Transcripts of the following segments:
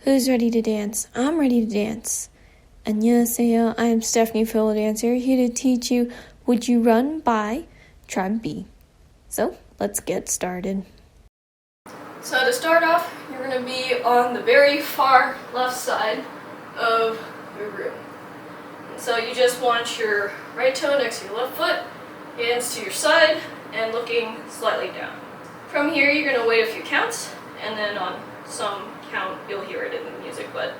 Who's ready to dance? I'm ready to dance. 안녕하세요. I am Stephanie Fiddle Dancer, here to teach you Would You Run by Tribe B. So, let's get started. So to start off, you're going to be on the very far left side of your room. And so you just want your right toe next to your left foot, hands to your side, and looking slightly down. From here, you're going to wait a few counts, and then on some count, you'll hear it in the music, but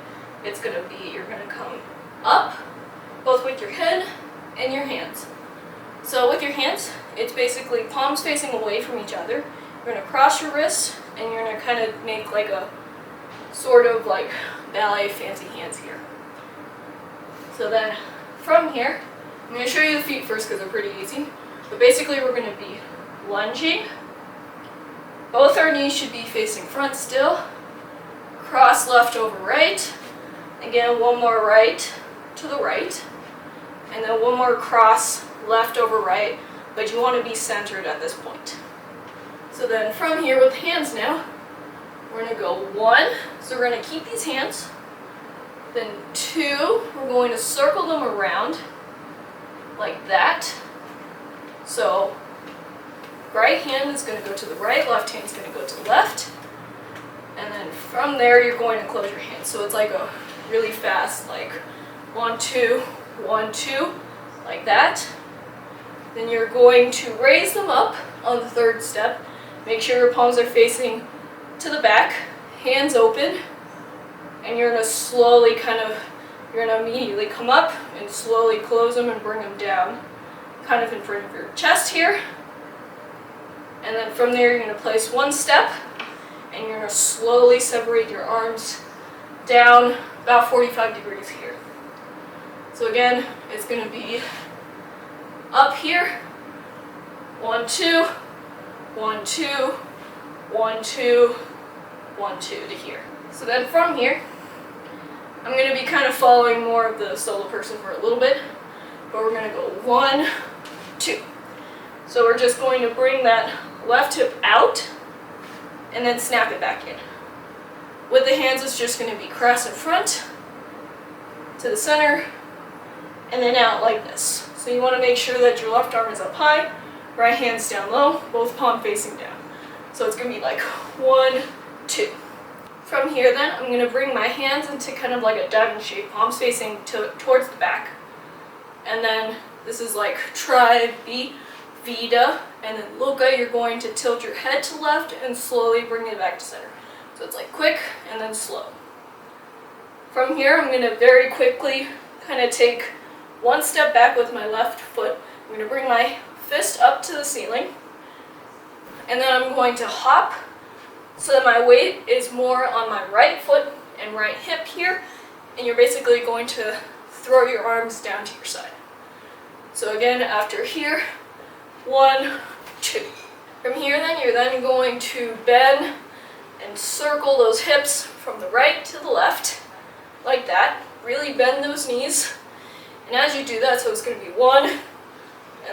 it's going to be, you're going to come up, both with your head and your hands. So with your hands, it's basically palms facing away from each other. You're going to cross your wrists, and you're going to kind of make like a sort of like ballet fancy hands here. So then from here, I'm going to show you the feet first because they're pretty easy. But basically we're going to be lunging. Both our knees should be facing front still. Cross left over right. Again, one more right to the right. And then one more cross left over right. But you want to be centered at this point. So then from here with hands now, we're going to go 1. So we're going to keep these hands. Then 2, we're going to circle them around like that. So right hand is going to go to the right, left hand is going to go to the left. And then from there, you're going to close your hands. So it's like a really fast, like 1, 2, 1, 2, like that. Then you're going to raise them up on the third step. Make sure your palms are facing to the back, hands open, and you're going to slowly you're going to immediately come up and slowly close them and bring them down, kind of in front of your chest here. And then from there, you're going to place one step, and you're going to slowly separate your arms down about 45 degrees here. So again, it's going to be up here, 1, 2, 1, 2, 1, 2, 1, 2 to here. So then from here, I'm going to be kind of following more of the solo person for a little bit, but we're going to go 1, 2. So we're just going to bring that left hip out and then snap it back in. With the hands, it's just going to be cross in front to the center and then out like this. So you want to make sure that your left arm is up high, right hand's down low, both palm facing down. So it's going to be like 1, 2. From here then, I'm going to bring my hands into kind of like a diamond shape, palms facing towards the back. And then this is like Tribe B, Vida, and then Luca, you're going to tilt your head to left and slowly bring it back to center. So it's like quick and then slow. From here, I'm going to very quickly kind of take one step back with my left foot. I'm going to bring my fist up to the ceiling. And then I'm going to hop so that my weight is more on my right foot and right hip here. And you're basically going to throw your arms down to your side. So again, after here, 1, 2. From here then, you're then going to bend and circle those hips from the right to the left, like that. Really bend those knees. And as you do that, so it's going to be 1 and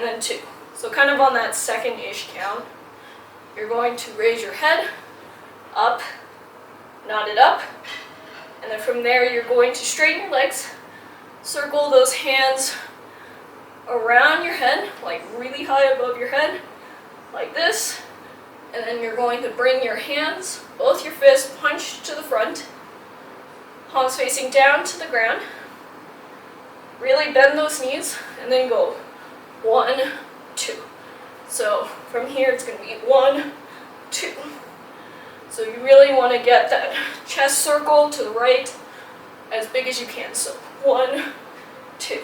then 2. So kind of on that second-ish count, you're going to raise your head up, nod it up, and then from there you're going to straighten your legs, circle those hands around your head, like really high above your head, like this, and then you're going to bring your hands, both your fists punched to the front, palms facing down to the ground, really bend those knees, and then go 1, 2. So from here it's going to be 1, 2. So you really want to get that chest circle to the right as big as you can. So 1, 2.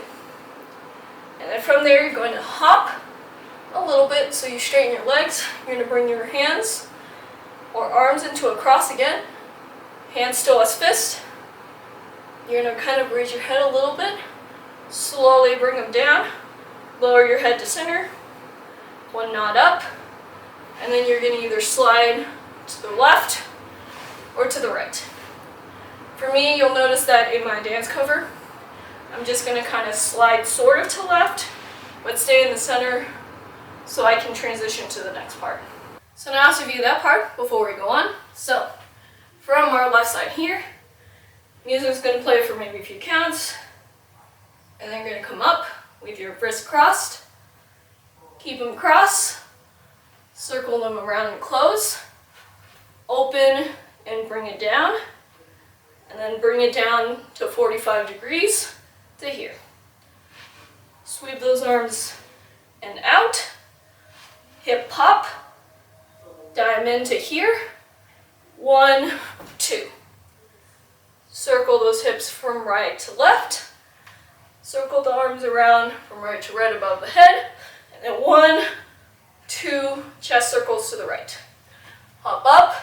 And then from there you're going to hop a little bit so you straighten your legs. You're going to bring your hands or arms into a cross again. Hands still as fist. You're going to kind of raise your head a little bit. Slowly bring them down. Lower your head to center. One nod up. And then you're going to either slide to the left or to the right. For me, you'll notice that in my dance cover, I'm just going to kind of slide sort of to left, but stay in the center so I can transition to the next part. So now let's review that part before we go on. So from our left side here, Music's going to play for maybe a few counts, and then you're going to come up with your wrists crossed. Keep them crossed, circle them around and close, open and bring it down, and then bring it down to 45 degrees to here. Sweep those arms and out, hip pop, diamond to here, 1, 2. Circle those hips from right to left, circle the arms around from right to right above the head, and then 1, 2 chest circles to the right. Hop up,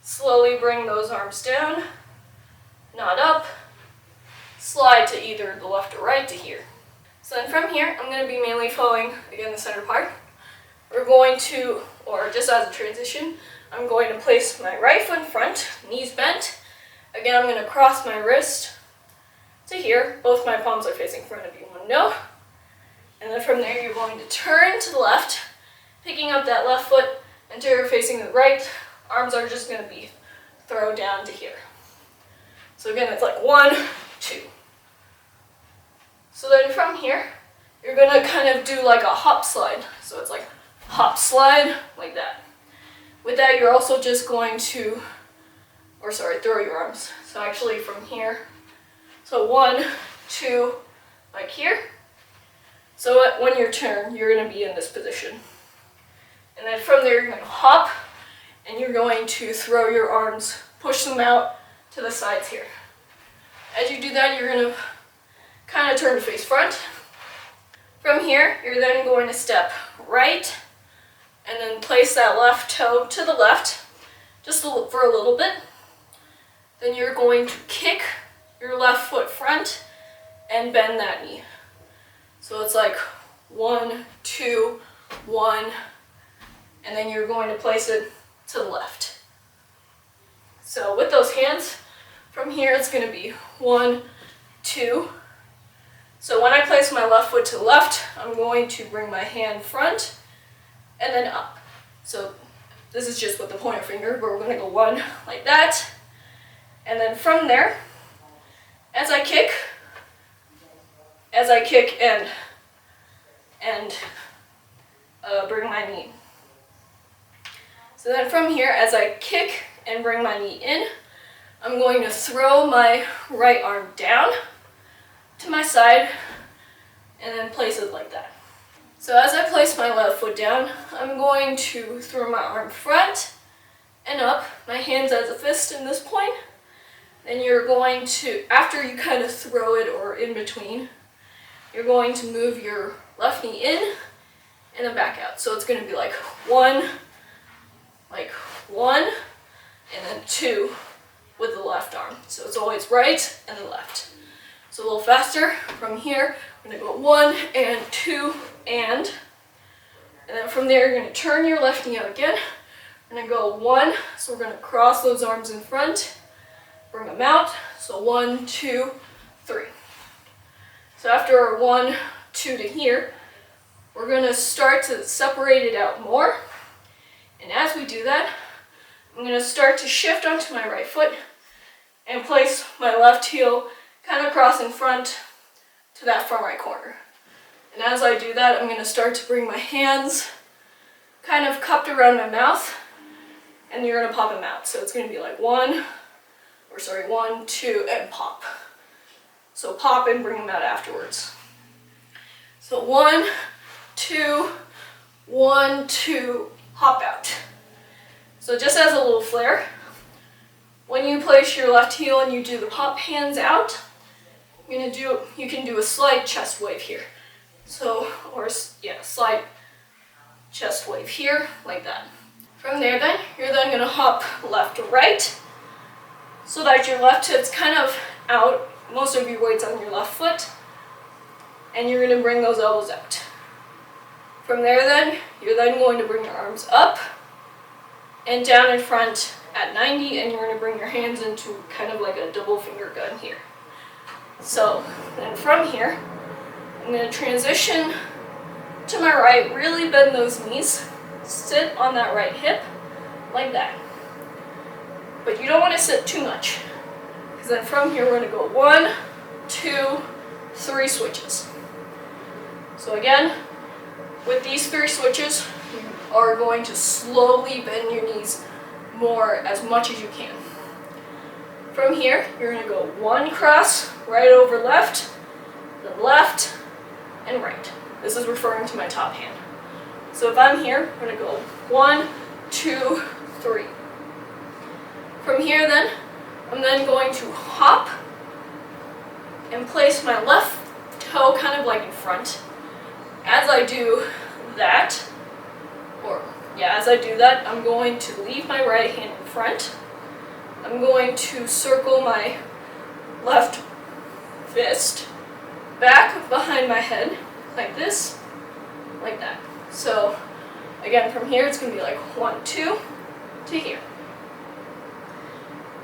slowly bring those arms down, nod up, slide to either the left or right to here. So then from here, I'm going to be mainly following, again, the center part. We're going to, or just as a transition, I'm going to place my right foot in front, knees bent. Again, I'm going to cross my wrist to here. Both my palms are facing front of you, want to know. And then from there, you're going to turn to the left, picking up that left foot until you're facing the right. Arms are just going to be thrown down to here. So again, it's like 1, 2. So then from here, you're going to kind of do like a hop slide. So it's like hop slide, like that. With that, you're also just going to, throw your arms. So actually from here, so 1, 2, like here. So when your turn, you're going to be in this position. And then from there, you're going to hop, and you're going to throw your arms, push them out to the sides here. As you do that, you're going to kind of turn to face front. From here, you're then going to step right, and then place that left toe to the left, just for a little bit. Then you're going to kick your left foot front and bend that knee. So it's like 1, 2, 1, and then you're going to place it to the left. So with those hands, from here it's going to be 1, 2. So when I place my left foot to the left, I'm going to bring my hand front and then up. So this is just with the pointer finger, but we're going to go 1 like that. And then from there, as I kick and bring my knee. So then from here, as I kick and bring my knee in, I'm going to throw my right arm down to my side and then place it like that. So as I place my left foot down, I'm going to throw my arm front and up, my hands as a fist in this point. Then you're going to, after you kind of throw it or in between, you're going to move your left knee in and then back out. So it's going to be like 1, and then 2 with the left arm. So it's always right and then left. So a little faster from here. We're going to go 1 and 2 and then from there you're going to turn your left knee out again. We're going to go 1, so we're going to cross those arms in front, bring them out. So 1, 2, 3. So after our 1, 2 to here, we're going to start to separate it out more. And as we do that, I'm going to start to shift onto my right foot and place my left heel kind of cross in front to that front right corner. And as I do that, I'm going to start to bring my hands kind of cupped around my mouth, and you're going to pop them out. So it's going to be like 1, 2, and pop. So pop and bring them out afterwards. So 1, 2, 1, 2, hop out. So just as a little flair, when you place your left heel and you do the pop hands out, you can do a slight chest wave here. So, slight chest wave here, like that. From there then, you're then going to hop left to right, so that your left hip's kind of out, most of your weight's on your left foot, and you're going to bring those elbows out. From there then, you're then going to bring your arms up and down in front at 90, and you're going to bring your hands into kind of like a double finger gun here. So then from here, I'm going to transition to my right, really bend those knees, sit on that right hip, like that. But you don't want to sit too much, Because then from here we're going to go 1, 2, 3 switches. So again, with these 3 switches, you are going to slowly bend your knees more as much as you can. From here, you're going to go 1 cross, right over left, then left, and right. This is referring to my top hand. So if I'm here, I'm going to go 1, 2, 3. From here then, I'm then going to hop and place my left toe kind of like in front. As I do that, I'm going to leave my right hand in front. I'm going to circle my left fist back behind my head, like this, like that. So again, from here it's going to be like 1, 2 to here.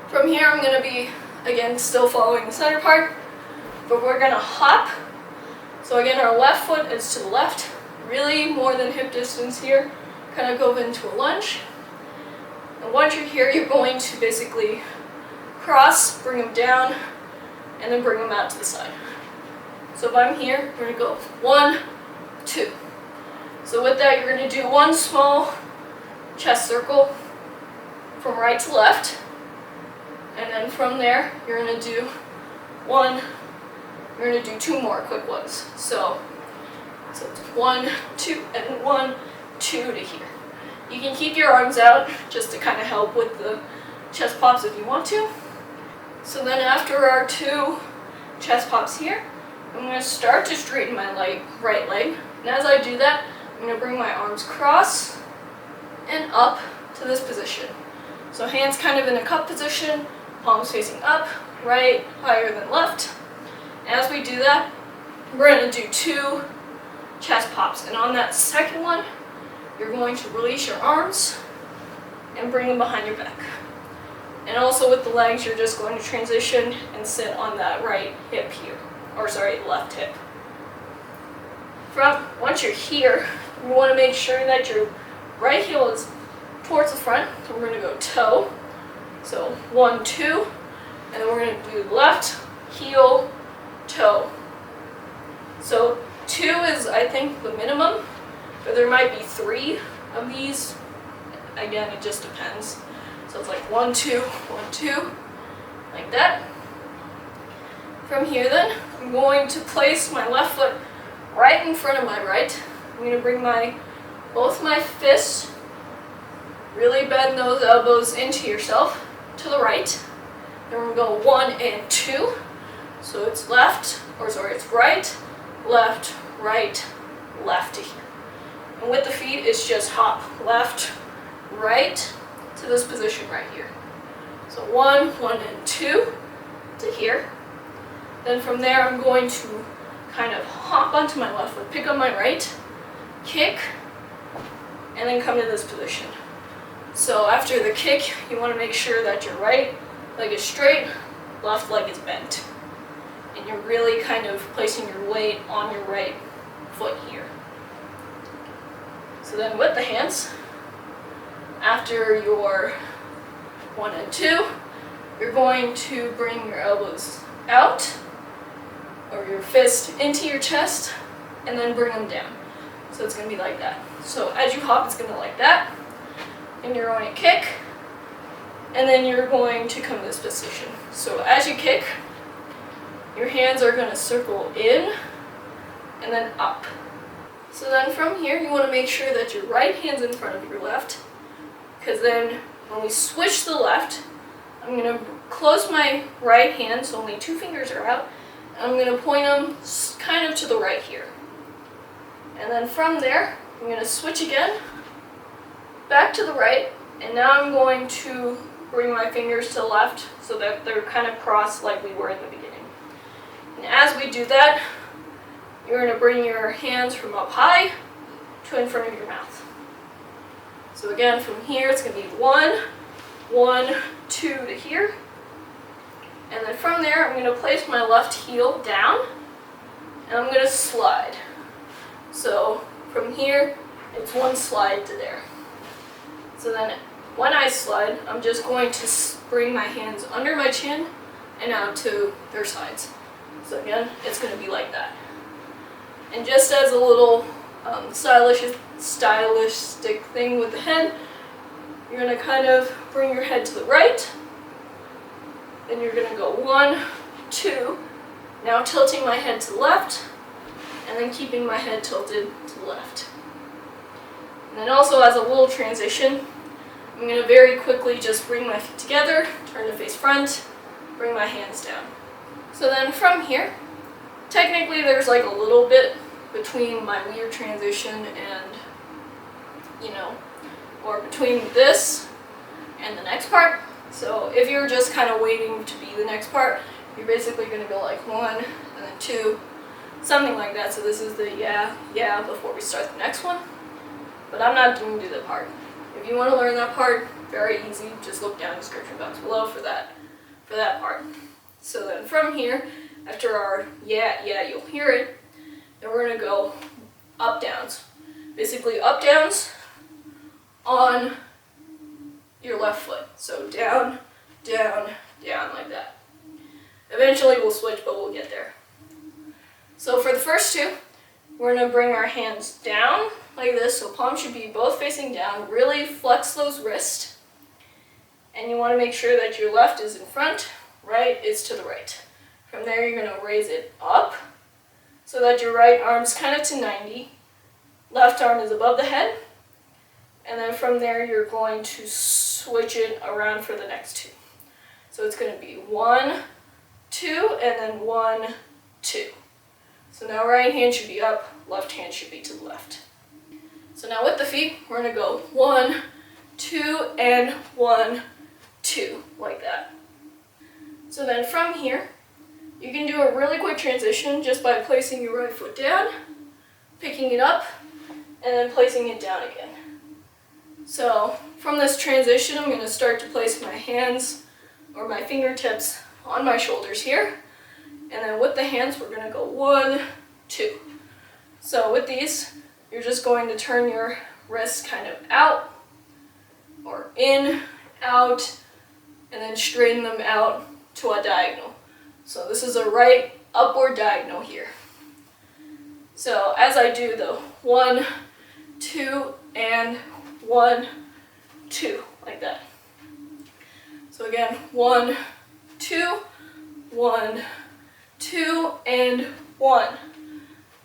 From here I'm going to be, again, still following the center part, but we're going to hop. So again, our left foot is to the left, really more than hip distance here, kind of go into a lunge. And once you're here, you're going to basically cross, bring them down, and then bring them out to the side. So if I'm here, we're going to go 1, 2. So with that, you're going to do 1 small chest circle from right to left. And then from there, you're going to do 1, you're going to do 2 more quick ones. So it's 1, 2, and 1, 2 to here. You can keep your arms out just to kind of help with the chest pops if you want to. So then after our 2 chest pops here, I'm going to start to straighten my right leg. And as I do that, I'm going to bring my arms cross and up to this position. So hands kind of in a cup position, palms facing up, right higher than left. And as we do that, we're going to do 2 chest pops. And on that second one, you're going to release your arms and bring them behind your back. And also with the legs, you're just going to transition and sit on that right hip here, or sorry, left hip. Once you're here, you want to make sure that your right heel is towards the front. So we're going to go toe. So 1, 2, and then we're going to do left heel, toe. So 2 is, I think, the minimum, but there might be 3 of these. Again, it just depends. So it's like 1, 2, 1, 2, like that. From here then, I'm going to place my left foot right in front of my right. I'm going to bring both my fists, really bend those elbows into yourself, to the right. Then we're going to go 1 and 2. So it's it's right, left, left to here. And with the feet, it's just hop left, right to this position right here. So 1, 1 and 2 to here. Then from there, I'm going to kind of hop onto my left foot, pick up my right, kick, and then come to this position. So after the kick, you want to make sure that your right leg is straight, left leg is bent. And you're really kind of placing your weight on your right foot here. So then with the hands, after your 1 and 2, you're going to bring your elbows out, or your fist into your chest, and then bring them down. So it's going to be like that. So as you hop, it's going to be like that. And you're going to kick, and then you're going to come to this position. So as you kick, your hands are going to circle in and then up. So then from here, you want to make sure that your right hand's in front of your left, because then when we switch to the left, I'm going to close my right hand, so only 2 fingers are out, and I'm going to point them kind of to the right here. And then from there, I'm going to switch again, back to the right, and now I'm going to bring my fingers to the left so that they're kind of crossed like we were in the beginning. And as we do that, you're going to bring your hands from up high to in front of your mouth. So again, from here, it's going to be 1, 1, 2 to here. And then from there, I'm going to place my left heel down, and I'm going to slide. So from here, it's 1 slide to there. So then when I slide, I'm just going to bring my hands under my chin, and out to their sides. So again, it's going to be like that. And just as a little stylistic thing with the head, you're going to kind of bring your head to the right. Then you're going to go 1, 2. Now tilting my head to the left, and then keeping my head tilted to the left. And then also as a little transition, I'm going to very quickly just bring my feet together, turn to face front, bring my hands down. So then from here, technically there's like a little bit between my weird transition and, or between this and the next part. So if you're just kind of waiting to be the next part, you're basically going to go like 1 and then 2, something like that. So this is the yeah before we start the next one. But I'm not going to do that part. If you want to learn that part, very easy. Just look down in the description box below for that part. So then from here, after our yeah, you'll hear it. Then we're going to go up downs. Basically up downs on your left foot. So down, down, down like that. Eventually we'll switch, but we'll get there. So for the first two, we're going to bring our hands down like this. So palms should be both facing down. Really flex those wrists. And you want to make sure that your left is in front, right is to the right. From there you're going to raise it up so that your right arm's kind of to 90. Left arm is above the head. And then from there you're going to switch it around for the next two. So it's going to be 1, 2, and then 1, 2. So now right hand should be up, left hand should be to the left. So now with the feet, we're going to go 1, 2, and 1, 2, like that. So then from here, you can do a really quick transition just by placing your right foot down, picking it up, and then placing it down again. So from this transition, I'm going to start to place my hands or my fingertips on my shoulders here. And then with the hands, we're going to go 1, 2. So with these, you're just going to turn your wrists kind of out or in, out, and then straighten them out to a diagonal. So this is a right upward diagonal here. So as I do the 1, 2, and 1, 2, like that. So again, 1, 2, 1, 2, and 1,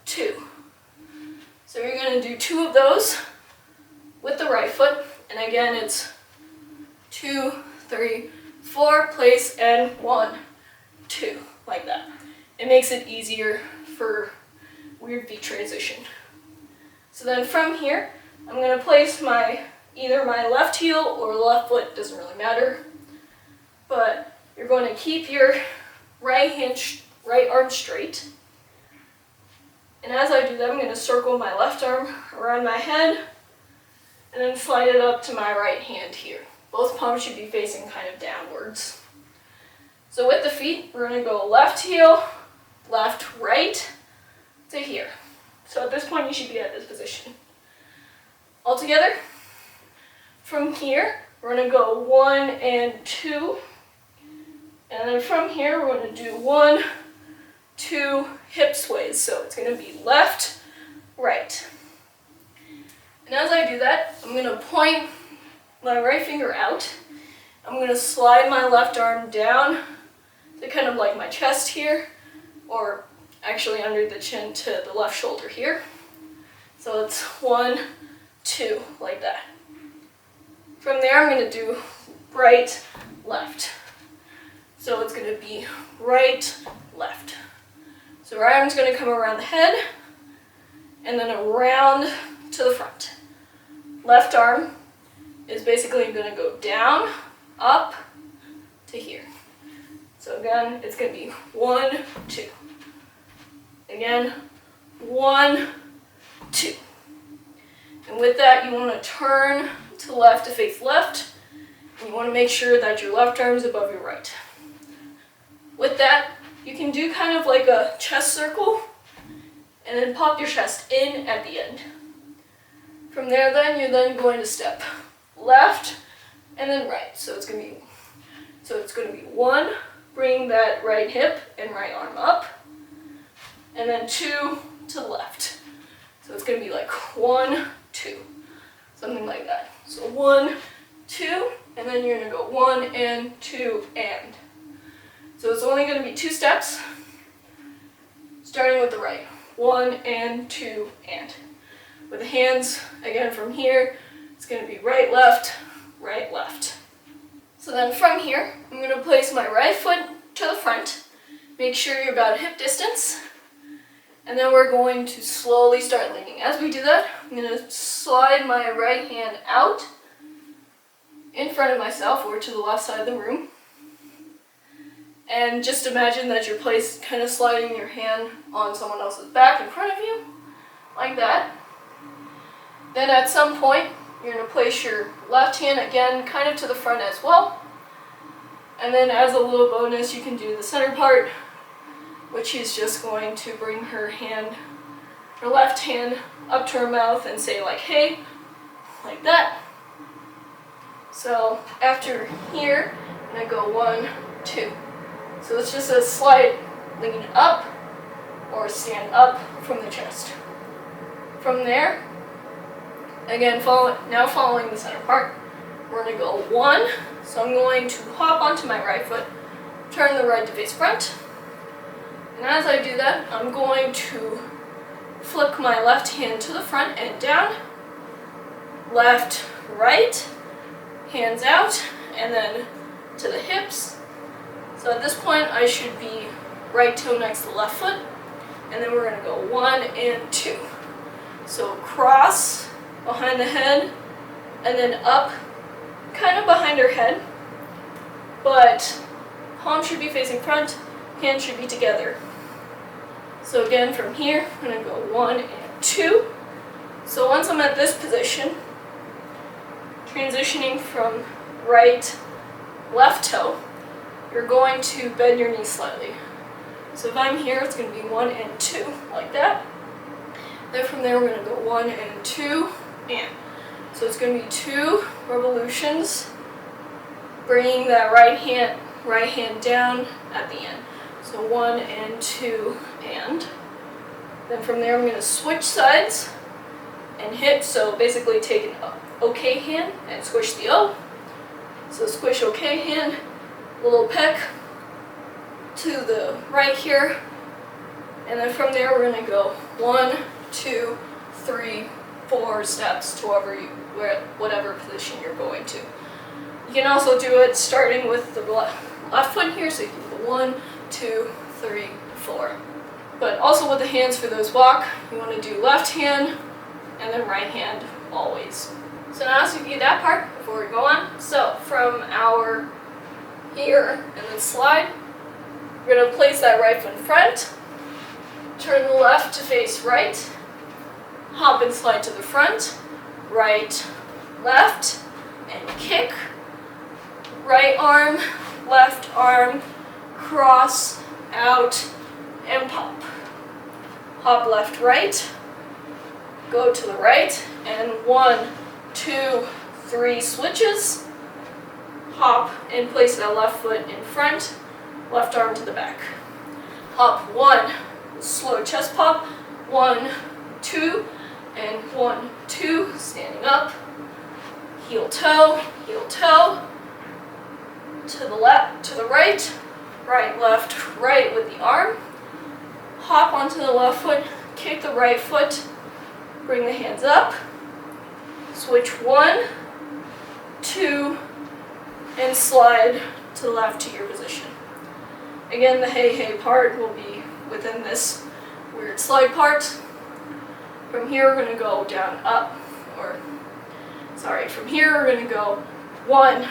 2. So you're going to do 2 of those with the right foot. And again, it's 2, 3, 4, place, and 1, 2, like that. It makes it easier for weird feet transition. So then from here, I'm going to place either my left heel or left foot, doesn't really matter. But you're going to keep your right arm straight. And as I do that, I'm going to circle my left arm around my head and then slide it up to my right hand here. Both palms should be facing kind of downwards. So with the feet, we're going to go left heel, left, right to here. So at this point, you should be at this position. All together, from here, we're going to go 1 and 2. And then from here, we're going to do 1, 2 hip sways. So it's going to be left, right. And as I do that, I'm going to point my right finger out. I'm going to slide my left arm down to kind of like my chest here, or actually under the chin to the left shoulder here. So it's 1, 2, like that. From there, I'm going to do right, left. So it's going to be right, left. So right arm's going to come around the head and then around to the front. Left arm is basically going to go down, up to here. So again, it's going to be 1, 2. Again, 1, 2. And with that, you want to turn to left to face left. And you want to make sure that your left arm is above your right. With that, you can do kind of like a chest circle and then pop your chest in at the end. From there then, you're then going to step left and then right. So it's going to be 1, bring that right hip and right arm up, and then 2 to the left. So it's going to be like 1, 2, something like that. So 1, 2, and then you're going to go 1 and 2 and. So it's only going to be 2 steps, starting with the right. 1 and 2 and. With the hands, again from here, it's going to be right, left, right, left. So then from here, I'm going to place my right foot to the front. Make sure you're about hip distance. And then we're going to slowly start leaning. As we do that, I'm going to slide my right hand out in front of myself or to the left side of the room. And just imagine that you're kind of sliding your hand on someone else's back in front of you, like that. Then at some point, you're going to place your left hand again kind of to the front as well. And then as a little bonus, you can do the center part, which is just going to bring her left hand up to her mouth and say like, hey, like that. So after here, I'm going to go 1, 2. So it's just a slight lean up or stand up from the chest. From there, again, following the center part, we're going to go 1. So I'm going to hop onto my right foot, turn the right to face front. And as I do that, I'm going to flip my left hand to the front and down, left, right, hands out, and then to the hips. So at this point, I should be right toe next to the left foot, and then we're going to go 1 and 2. So cross behind the head, and then up, kind of behind her head, but palm should be facing front, hands should be together. So again, from here, I'm going to go 1 and 2. So once I'm at this position, transitioning from right, left toe, you're going to bend your knees slightly. So if I'm here, it's going to be 1 and 2, like that. Then from there, we're going to go 1 and 2, and. So it's going to be 2 revolutions, bringing that right hand down at the end. So 1 and 2 and. Then from there I'm going to switch sides and hit, so basically take an OK hand and squish the O. So squish OK hand, little peck to the right here, and then from there we're going to go 1, 2, 3, 4 steps to whatever position you're going to. You can also do it starting with the left foot here, so you can go 1, 2, 3, 4. But also with the hands for those walk, you want to do left hand and then right hand always. So now let's review that part before we go on. So from our here and then slide, we're going to place that right foot in front, turn the left to face right, hop and slide to the front, right, left, and kick, right arm, left arm, cross, out, and pop. Hop left, right, go to the right, and 1, 2, 3 switches. Hop and place that left foot in front, left arm to the back. Hop 1, slow chest pop, 1, 2, and 1, 2, standing up. Heel toe, to the left, to the right, right, left, right with the arm. Hop onto the left foot, kick the right foot, bring the hands up. Switch 1, 2, and slide to the left to your position. Again, the hey hey part will be within this weird slide part. From here we're going to go down, up, from here we're going to go 1,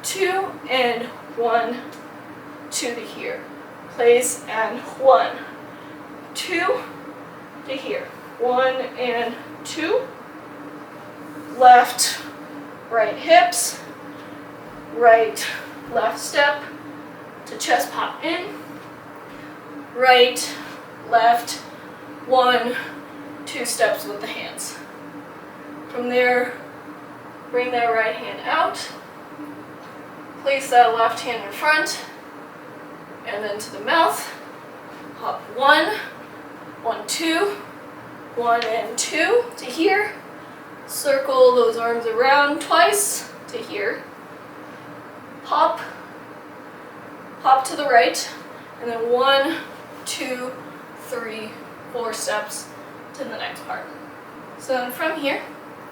2, and 1, 2 to here. Place and 1, 2 to here. 1 and 2. Left, right hips, right, left step to chest pop in. Right, left, 1, 2 steps with the hands. From there, bring that right hand out. Place that left hand in front. and then to the mouth. Hop 1, 1, 2, 1 and 2 to here. Circle those arms around twice to here. Hop, hop to the right, and then 1, 2, 3, 4 steps to the next part. So then from here,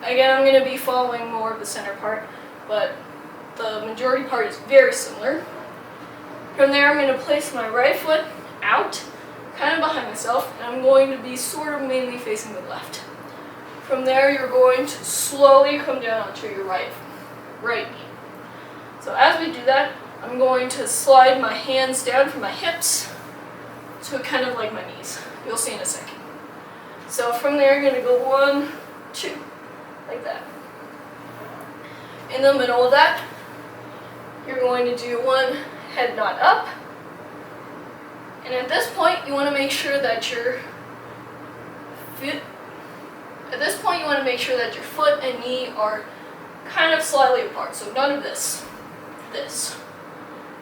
again, I'm going to be following more of the center part, but the majority part is very similar. From there, I'm going to place my right foot out, kind of behind myself, and I'm going to be sort of mainly facing the left. From there, you're going to slowly come down onto your right knee. So as we do that, I'm going to slide my hands down from my hips to kind of like my knees. You'll see in a second. So from there, you're going to go 1, 2, like that. In the middle of that, you're going to do 1 head nod up. And at this point, you want to make sure that your foot and knee are kind of slightly apart. So none of this. This.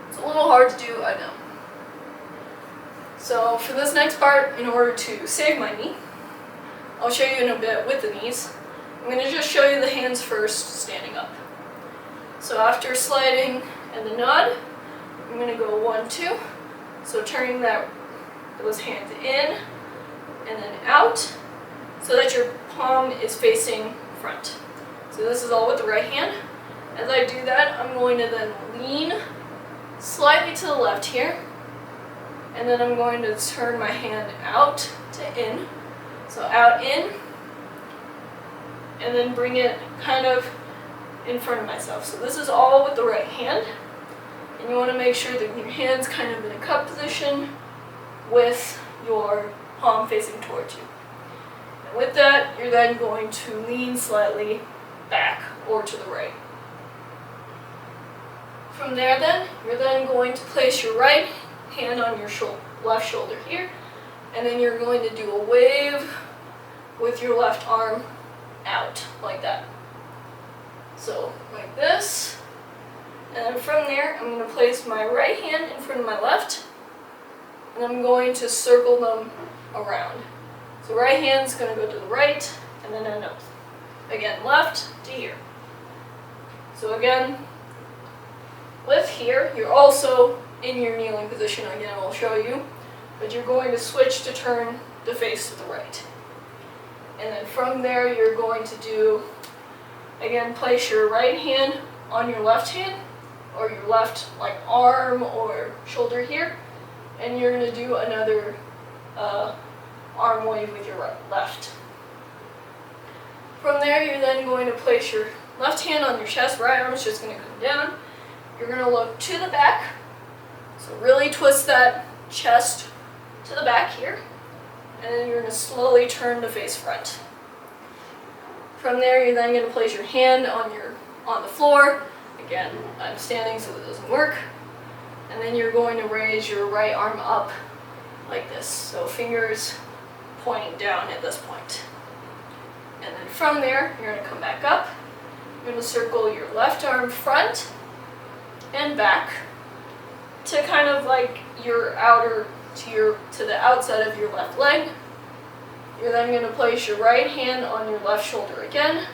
It's a little hard to do, I know. So for this next part, in order to save my knee, I'll show you in a bit with the knees. I'm going to just show you the hands first, standing up. So after sliding and the nod, I'm going to go 1, 2. So turning those hands in and then out so that your palm is facing front. So this is all with the right hand. As I do that, I'm going to then lean slightly to the left here, and then I'm going to turn my hand out to in. So out in, and then bring it kind of in front of myself. So this is all with the right hand. And you want to make sure that your hand's kind of in a cup position with your palm facing towards you. And with that, you're then going to lean slightly back or to the right. From there then, you're then going to place your right hand on your left shoulder here, and then you're going to do a wave with your left arm out, like that. So, like this. And then from there, I'm going to place my right hand in front of my left, and I'm going to circle them around. So right hand's going to go to the right, and then a nose. Again, left to here. So again, with here, you're also in your kneeling position. Again, I'll show you, but you're going to switch to turn the face to the right. And then from there, you're going to do, again, place your right hand on your left hand, or your left arm or shoulder here, and you're going to do another arm wave with your left. From there, you're then going to place your left hand on your chest, right arm is just going to come down. You're going to look to the back, so really twist that chest to the back here, and then you're going to slowly turn to face front. From there, you're then going to place your hand on the floor. Again, I'm standing so it doesn't work. And then you're going to raise your right arm up like this. So fingers pointing down at this point. And then from there, you're going to come back up. You're going to circle your left arm front and back to kind of like your to the outside of your left leg. You're then going to place your right hand on your left shoulder again.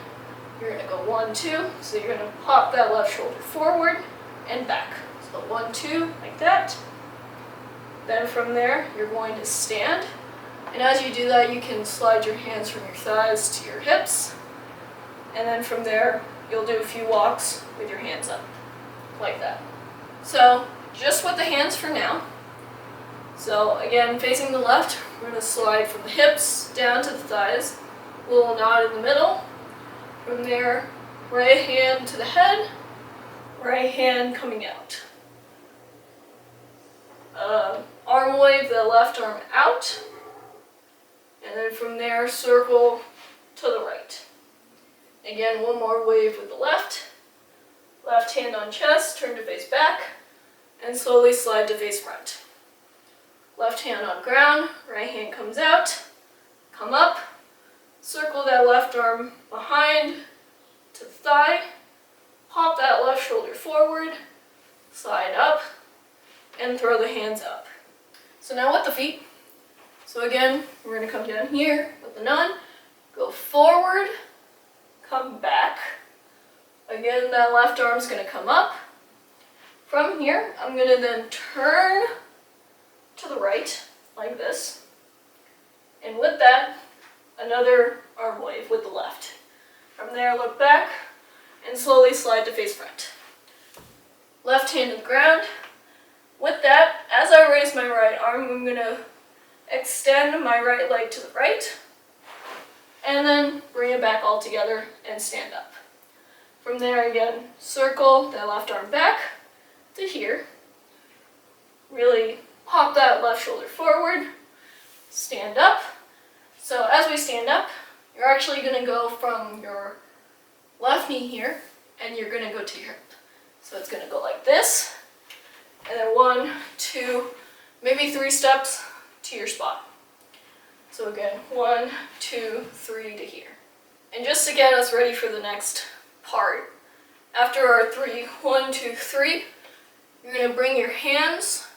You're going to go 1, 2, so you're going to pop that left shoulder forward and back. So 1, 2, like that. Then from there, you're going to stand. And as you do that, you can slide your hands from your thighs to your hips. And then from there, you'll do a few walks with your hands up, like that. So just with the hands for now. So again, facing the left, we're going to slide from the hips down to the thighs. A little nod in the middle. From there, right hand to the head, right hand coming out. Arm wave the left arm out, and then from there, circle to the right. Again, one more wave with the left hand on chest, turn to face back, and slowly slide to face front. Left hand on ground, right hand comes out, come up, circle that left arm behind to the thigh, pop that left shoulder forward, slide up, and throw the hands up. So now with the feet, so again, we're going to come down here with the nun, go forward, come back. Again, that left arm's going to come up. From here, I'm going to then turn to the right, like this. And with that, another arm wave with the left. From there, look back, and slowly slide to face front. Left hand to the ground. With that, as I raise my right arm, I'm going to extend my right leg to the right, and then bring it back all together and stand up. From there again, circle that left arm back to here. Really pop that left shoulder forward, stand up. So as we stand up, you're actually going to go from your left knee here, and you're going to go to your hip. So it's going to go like this, and then 1, 2, maybe 3 steps to your spot. So again, 1, 2, 3 to here. And just to get us ready for the next part, after our 3, 1, 2, 3, you're going to bring your hands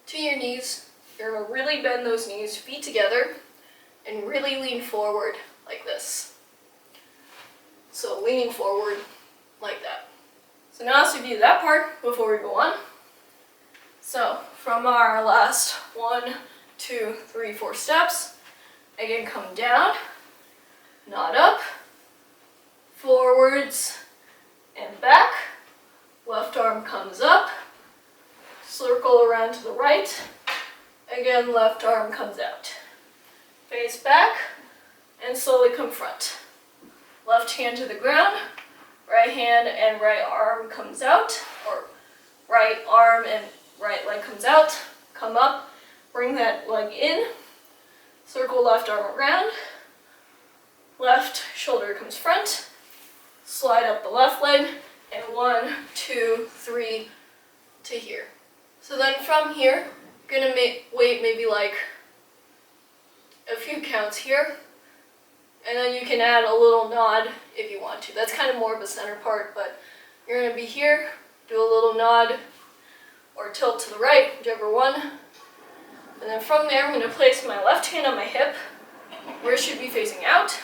to your knees. You're going to really bend those knees, feet together, and really lean forward like this. So leaning forward like that. So now let's review that part before we go on. So from our last 1, 2, 3, 4 steps, again come down, nod up, forwards and back, left arm comes up, circle around to the right, again left arm comes out, face back, and slowly come front. Left hand to the ground, right hand and right arm comes out, or right arm and right leg comes out, come up, bring that leg in, circle left arm around, left shoulder comes front, slide up the left leg, and 1, 2, 3 to here. So then from here, you're going to wait maybe like a few counts here, and then you can add a little nod if you want to. That's kind of more of a center part, but you're going to be here, do a little nod or tilt to the right, whichever one. And then from there, I'm going to place my left hand on my hip, where it should be facing out.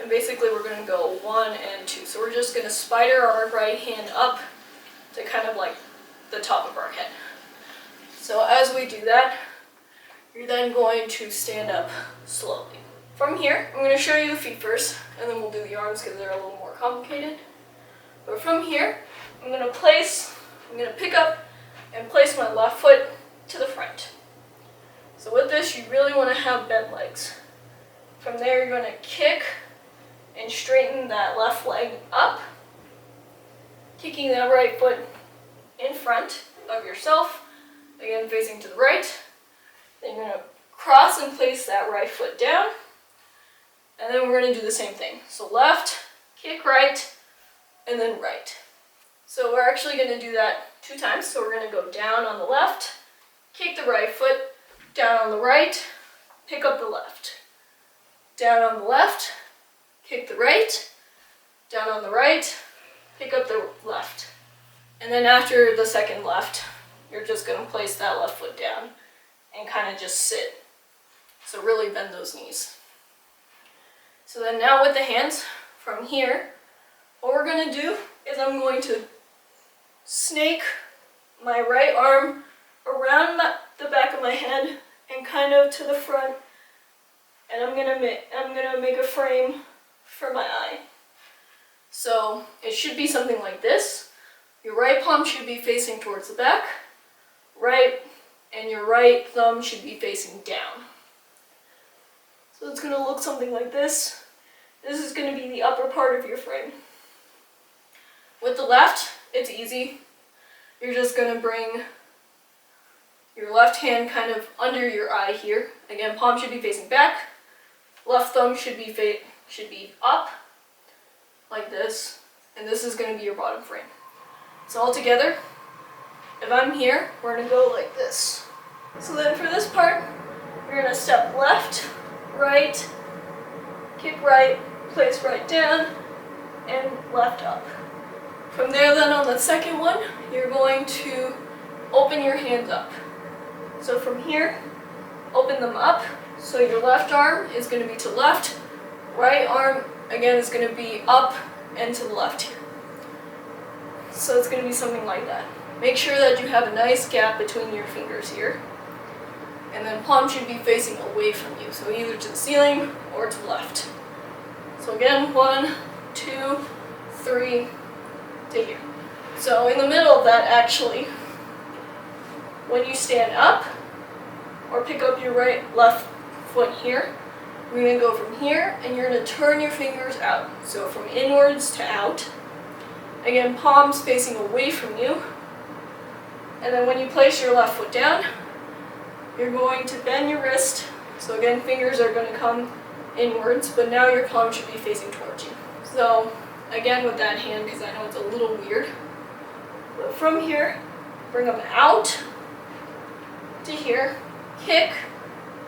And basically, we're going to go 1 and 2. So we're just going to spider our right hand up to kind of like the top of our head. So as we do that, you're then going to stand up slowly. From here, I'm going to show you the feet first, and then we'll do the arms because they're a little more complicated. But from here, I'm going to pick up and place my left foot to the front. So with this, you really want to have bent legs. From there, you're going to kick and straighten that left leg up, kicking that right foot in front of yourself, again facing to the right. Then you're going to cross and place that right foot down, and then we're going to do the same thing. So left, kick right, and then right. So we're actually going to do that 2 times. So we're going to go down on the left, kick the right foot, down on the right, pick up the left. Down on the left, kick the right, down on the right, pick up the left. And then after the second left, you're just going to place that left foot down and kind of just sit. So really bend those knees. So then now with the hands, from here, what we're going to do is I'm going to snake my right arm around the back of my head and kind of to the front, and I'm gonna make a frame for my eye. So it should be something like this. Your right palm should be facing towards the back, and your right thumb should be facing down. So it's gonna look something like this. This is gonna be the upper part of your frame. With the left, it's easy. You're just gonna bring your left hand kind of under your eye here. Again, palm should be facing back. Left thumb should be up, like this. And this is going to be your bottom frame. So all together, if I'm here, we're going to go like this. So then for this part, you're going to step left, right, kick right, place right down, and left up. From there then on the second one, you're going to open your hands up. So from here, open them up. So your left arm is going to be to left. Right arm, again, is going to be up and to the left here. So it's going to be something like that. Make sure that you have a nice gap between your fingers here. And then palm should be facing away from you. So either to the ceiling or to the left. So again, 1, 2, 3, to here. So in the middle of that, actually, when you stand up or pick up your left foot here, we're going to go from here and you're going to turn your fingers out. So from inwards to out. Again, palms facing away from you. And then when you place your left foot down, you're going to bend your wrist. So again, fingers are going to come inwards, but now your palm should be facing towards you. So again with that hand, because I know it's a little weird. But from here, bring them out to here, kick,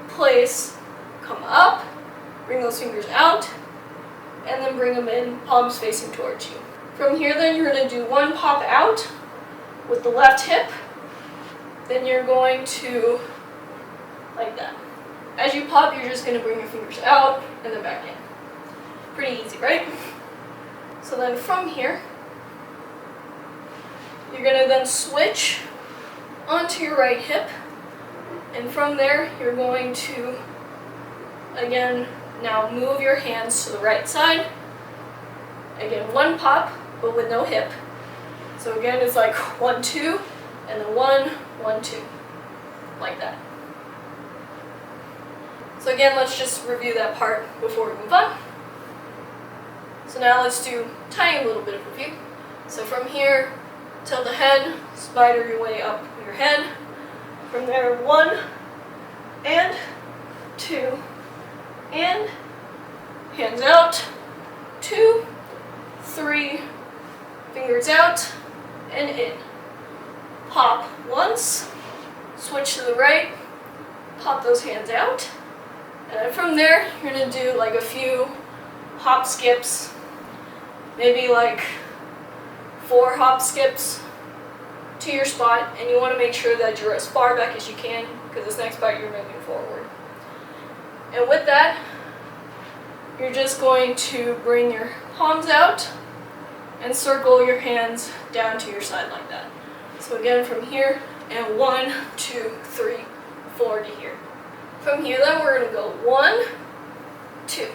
place, come up, bring those fingers out, and then bring them in, palms facing towards you. From here then you're going to do one pop out with the left hip, then you're going to, like that. As you pop, you're just going to bring your fingers out and then back in. Pretty easy, right? So then from here, you're going to then switch onto your right hip, and from there you're going to, again, now move your hands to the right side. Again, one pop, but with no hip. So again, it's like 1, 2, and then 1, 1, 2, like that. So again, let's just review that part before we move on. So now let's do a tiny little bit of review. So from here, till the head, spider your way up your head. From there, 1, and 2, and hands out, 2, 3, fingers out, and in. Hop once, switch to the right, pop those hands out, and then from there, you're going to do like a few hop skips, maybe like 4 hop skips to your spot, and you want to make sure that you're as far back as you can, because this next part you're moving forward. And with that, you're just going to bring your palms out and circle your hands down to your side like that. So again, from here, and 1, 2, 3, 4 to here. From here then, we're going to go 1, 2.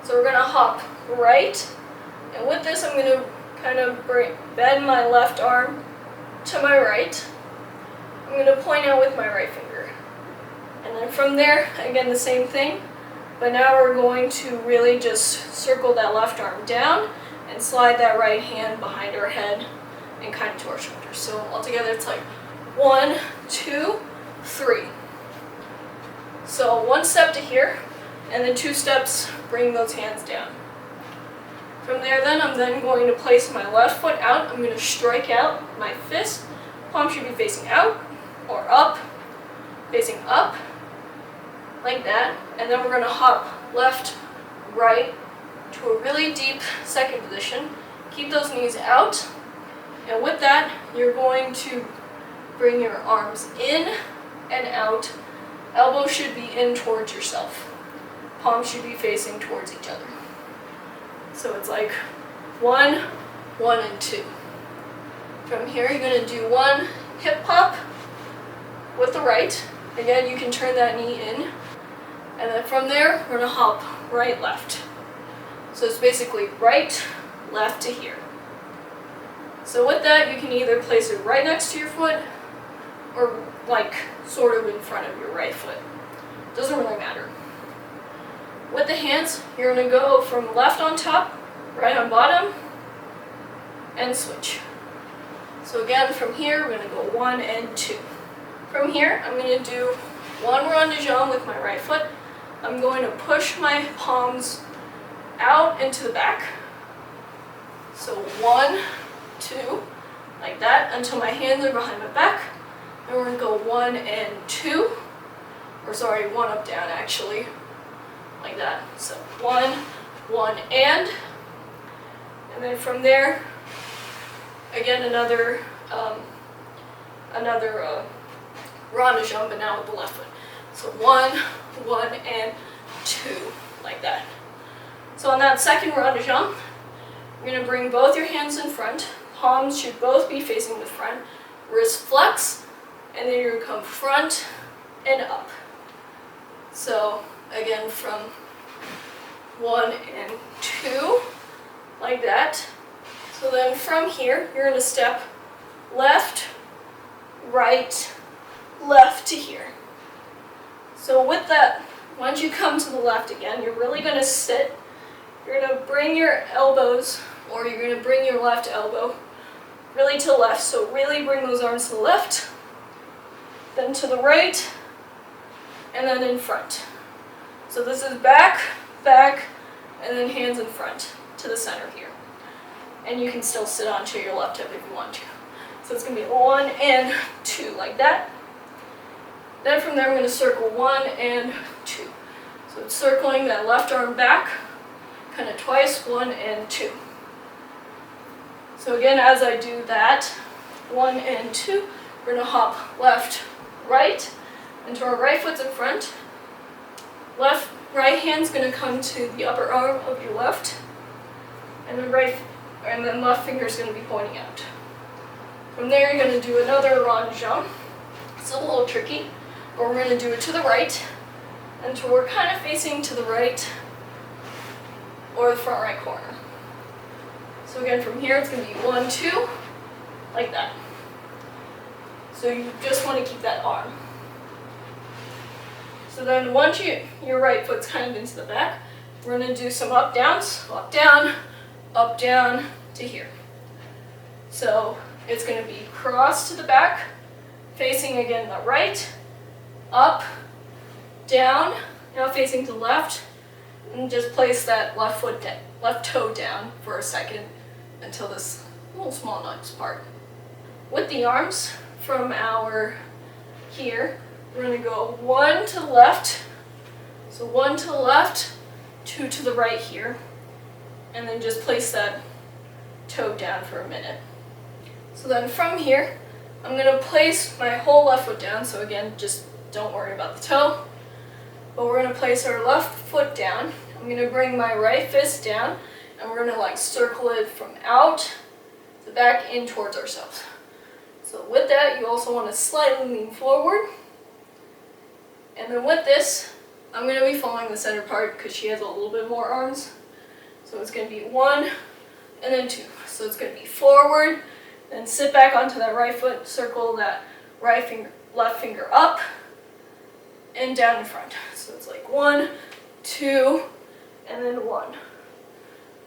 So we're going to hop right, and with this I'm going to kind of bend my left arm to my right. I'm going to point out with my right finger. And then from there, again the same thing, but now we're going to really just circle that left arm down and slide that right hand behind our head and kind of to our shoulders. So altogether it's like 1, 2, 3. So 1 step to here, and then 2 steps, bring those hands down. From there then, I'm then going to place my left foot out. I'm going to strike out my fist. Palm should be facing out or up, facing up, like that. And then we're going to hop left, right, to a really deep second position. Keep those knees out. And with that, you're going to bring your arms in and out. Elbows should be in towards yourself. Palms should be facing towards each other. So it's like 1, 1, and 2. From here, you're going to do 1 hip pop with the right. Again, you can turn that knee in. And then from there, we're going to hop right, left. So it's basically right, left to here. So with that, you can either place it right next to your foot or like sort of in front of your right foot. Doesn't really matter. With the hands, you're going to go from left on top, right on bottom, and switch. So again, from here, we're going to go 1 and 2. From here, I'm going to do 1 rond de jambe with my right foot. I'm going to push my palms out into the back. So 1, 2, like that, until my hands are behind my back. And we're going to go 1 and 2, or sorry, 1 up, down actually, like that. So 1, 1, and then from there, again another another rondejump, but now with the left foot. So 1, 1, and 2, like that. So on that second rondejump, you're going to bring both your hands in front. Palms should both be facing the front. Wrist flex, and then you're going to come front and up. So again, from 1 and 2, like that. So then from here, you're going to step left, right, left to here. So with that, once you come to the left again, you're really going to sit. You're going to bring your elbows, or you're going to bring your left elbow really to left. So really bring those arms to the left, then to the right, and then in front. So this is back, back, and then hands in front to the center here. And you can still sit onto your left hip if you want to. So it's going to be 1 and 2, like that. Then from there, I'm going to circle 1 and 2. So it's circling that left arm back, kind of twice, 1 and 2. So again, as I do that, 1 and 2, we're going to hop left, right, into our right foot's in front. Right hand's going to come to the upper arm of your left, and then left finger is going to be pointing out. From there, you're going to do another rondejump. It's a little tricky, but we're going to do it to the right, until we're kind of facing to the right or the front right corner. So again, from here, it's going to be 1, 2, like that. So you just want to keep that arm. So then once your right foot's kind of into the back, we're going to do some up downs, up down to here. So it's going to be cross to the back, facing again the right, up, down, now facing to the left, and just place that left toe down for a second until this little small nudge part. With the arms from our here, we're going to go 1 to the left, so 1 to the left, 2 to the right here, and then just place that toe down for a minute. So then from here, I'm going to place my whole left foot down, so again, just don't worry about the toe, but we're going to place our left foot down. I'm going to bring my right fist down, and we're going to like circle it from out to back in towards ourselves. So with that, you also want to slightly lean forward. And then with this, I'm going to be following the center part because she has a little bit more arms. So it's going to be 1 and then 2. So it's going to be forward, then sit back onto that right foot, circle that left finger up, and down in front. So it's like 1, 2, and then 1.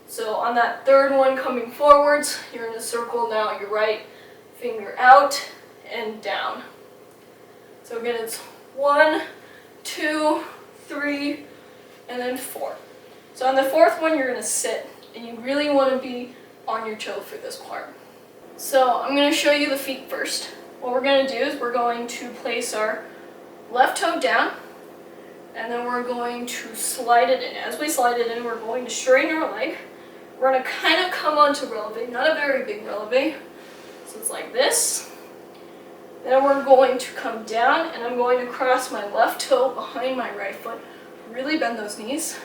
So on that third one coming forwards, you're going to circle now your right finger out and down. So again, it's 1, 2, 3, and then 4. So on the fourth one, you're going to sit, and you really want to be on your toe for this part. So I'm going to show you the feet first. What we're going to do is we're going to place our left toe down, and then we're going to slide it in. As we slide it in, we're going to straighten our leg. We're going to kind of come onto releve, not a very big releve. So it's like this. Then we're going to come down, and I'm going to cross my left toe behind my right foot. Really bend those knees.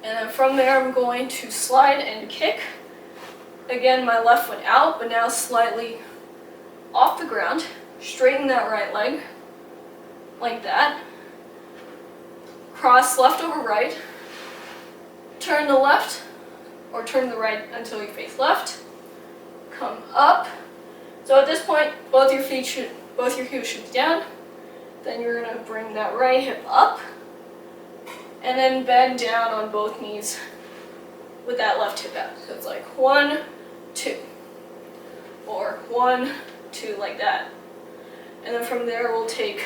And then from there, I'm going to slide and kick. Again, my left foot out, but now slightly off the ground. Straighten that right leg, like that. Cross left over right. Turn the left, or turn the right until you face left. Come up. So at this point, both your heels should be down. Then you're going to bring that right hip up, and then bend down on both knees with that left hip out. So it's like 1, 2, or 1, 2, like that. And then from there, we'll take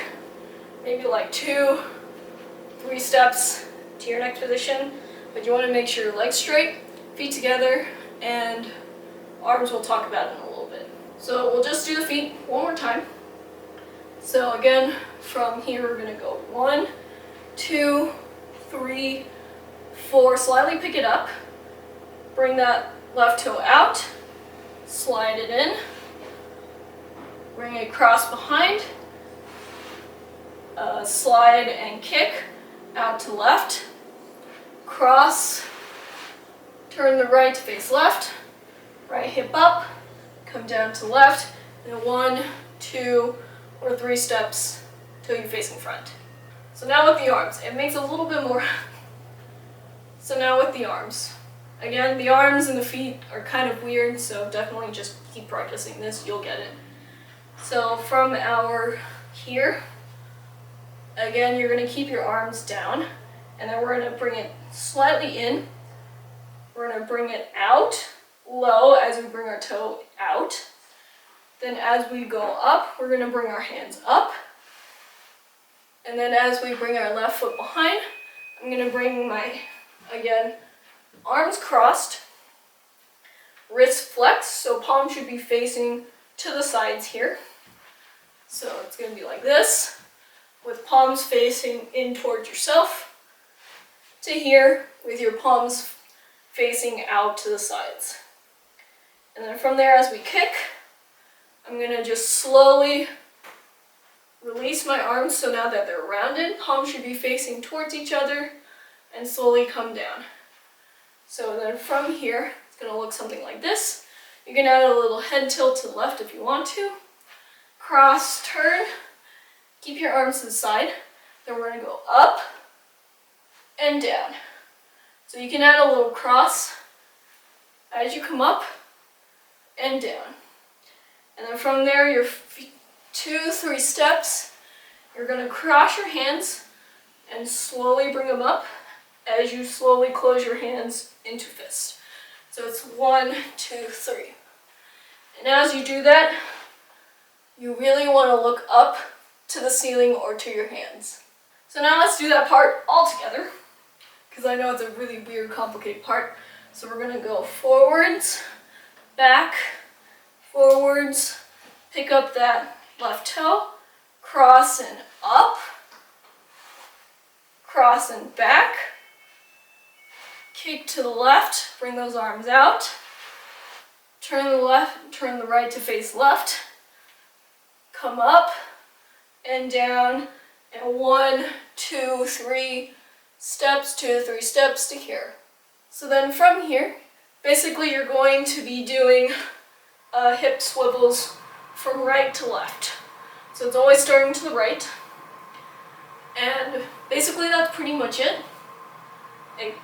maybe like 2, 3 steps to your next position. But you want to make sure your legs straight, feet together, and arms we'll talk about in a little bit. So we'll just do the feet one more time. So again, from here we're going to go 1, 2, 3, 4. Slightly pick it up. Bring that left toe out. Slide it in. Bring it cross behind, slide and kick out to left, cross, turn the right to face left, right hip up, come down to left, and 1, 2, or 3 steps till you're facing front. So now with the arms, it makes a little bit more. So now with the arms. Again, the arms and the feet are kind of weird, so definitely just keep practicing this, you'll get it. So from our here, again, you're going to keep your arms down, and then we're going to bring it slightly in. We're going to bring it out low as we bring our toe out. Then as we go up, we're going to bring our hands up. And then as we bring our left foot behind, I'm going to bring my, again, arms crossed, wrists flexed, so palms should be facing to the sides here. So it's going to be like this, with palms facing in towards yourself, to here, with your palms facing out to the sides. And then from there, as we kick, I'm going to just slowly release my arms, so now that they're rounded, palms should be facing towards each other, and slowly come down. So then from here, it's going to look something like this. You can add a little head tilt to the left if you want to. Cross, turn, keep your arms to the side. Then we're going to go up and down. So you can add a little cross as you come up and down. And then from there, your 2, 3 steps, you're going to cross your hands and slowly bring them up as you slowly close your hands into fist. So it's 1, 2, 3. And as you do that, you really want to look up to the ceiling or to your hands. So now let's do that part all together, because I know it's a really weird, complicated part. So we're going to go forwards, back, forwards, pick up that left toe, cross and up, cross and back, kick to the left, bring those arms out, turn the right to face left, come up and down, and 1, 2, 3 steps, 2, 3 steps to here. So then from here, basically you're going to be doing hip swivels from right to left. So it's always starting to the right. And basically that's pretty much it.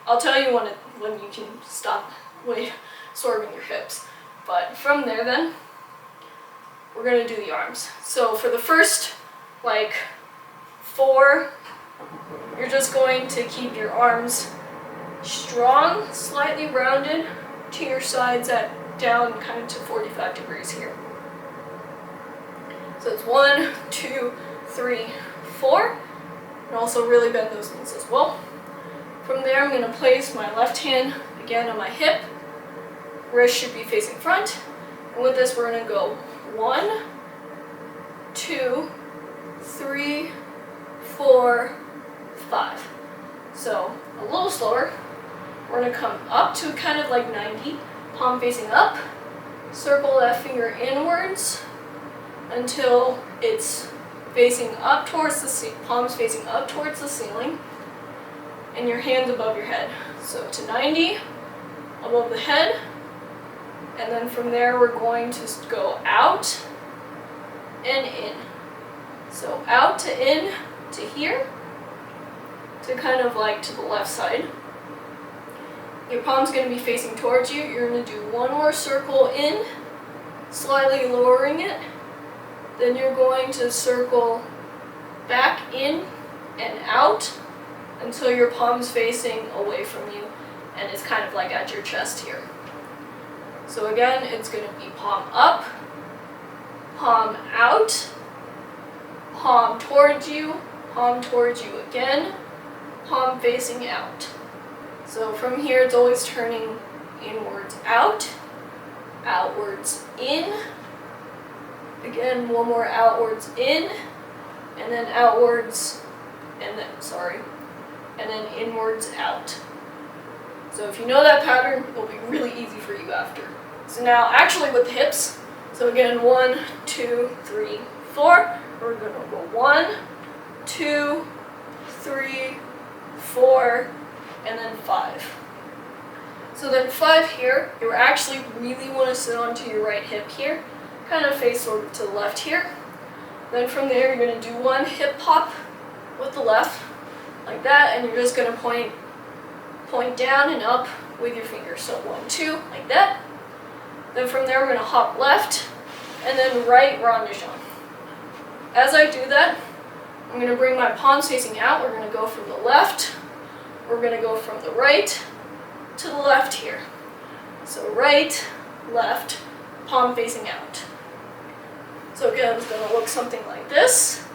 I'll tell you when you can stop swerving your hips. But from there then, we're going to do the arms. So for the first 4, you're just going to keep your arms strong, slightly rounded to your sides at down kind of to 45 degrees here. So it's 1, 2, 3, 4, and also really bend those knees as well. From there, I'm going to place my left hand again on my hip. Wrist should be facing front. And with this, we're going to go 1, 2, 3, 4, 5. So a little slower. We're going to come up to kind of like 90, palm facing up. Circle that finger inwards until it's facing up towards the palms facing up towards the ceiling, and your hands above your head. So to 90, above the head, and then from there we're going to go out and in. So out to in to here, to kind of like to the left side. Your palm's going to be facing towards you. You're going to do one more circle in, slightly lowering it. Then you're going to circle back in and out until your palm's facing away from you and it's kind of like at your chest here. So again, it's going to be palm up, palm out, palm towards you again, palm facing out. So from here, it's always turning inwards out, outwards in, again, one more outwards in, and then outwards, and then inwards out. So if you know that pattern, it'll be really easy for you after. So now, actually with the hips, So again, 1, 2, 3, 4. We're going to go 1, 2, 3, 4, and then 5. So then 5 here, you actually really want to sit onto your right hip here, kind of face over to the left here. Then from there, you're going to do 1 hip pop with the left, like that, and you're just going to point down and up with your fingers. So 1, 2, like that. Then from there, we're going to hop left, and then right rond de jambe. As I do that, I'm going to bring my palms facing out. We're going to go from the left. We're going to go from the right to the left here. So right, left, palm facing out. So again, it's going to look something like this.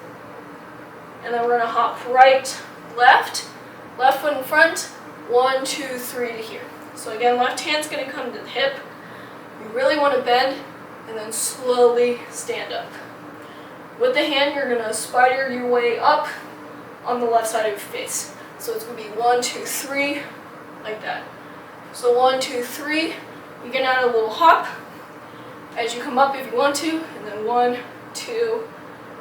And then we're going to hop right, left foot in front, 1, 2, 3 to here. So again, left hand's going to come to the hip. You really want to bend and then slowly stand up. With the hand, you're going to spider your way up on the left side of your face. So it's going to be 1, 2, 3, like that. So 1, 2, 3, you can add a little hop as you come up if you want to, and then 1, 2,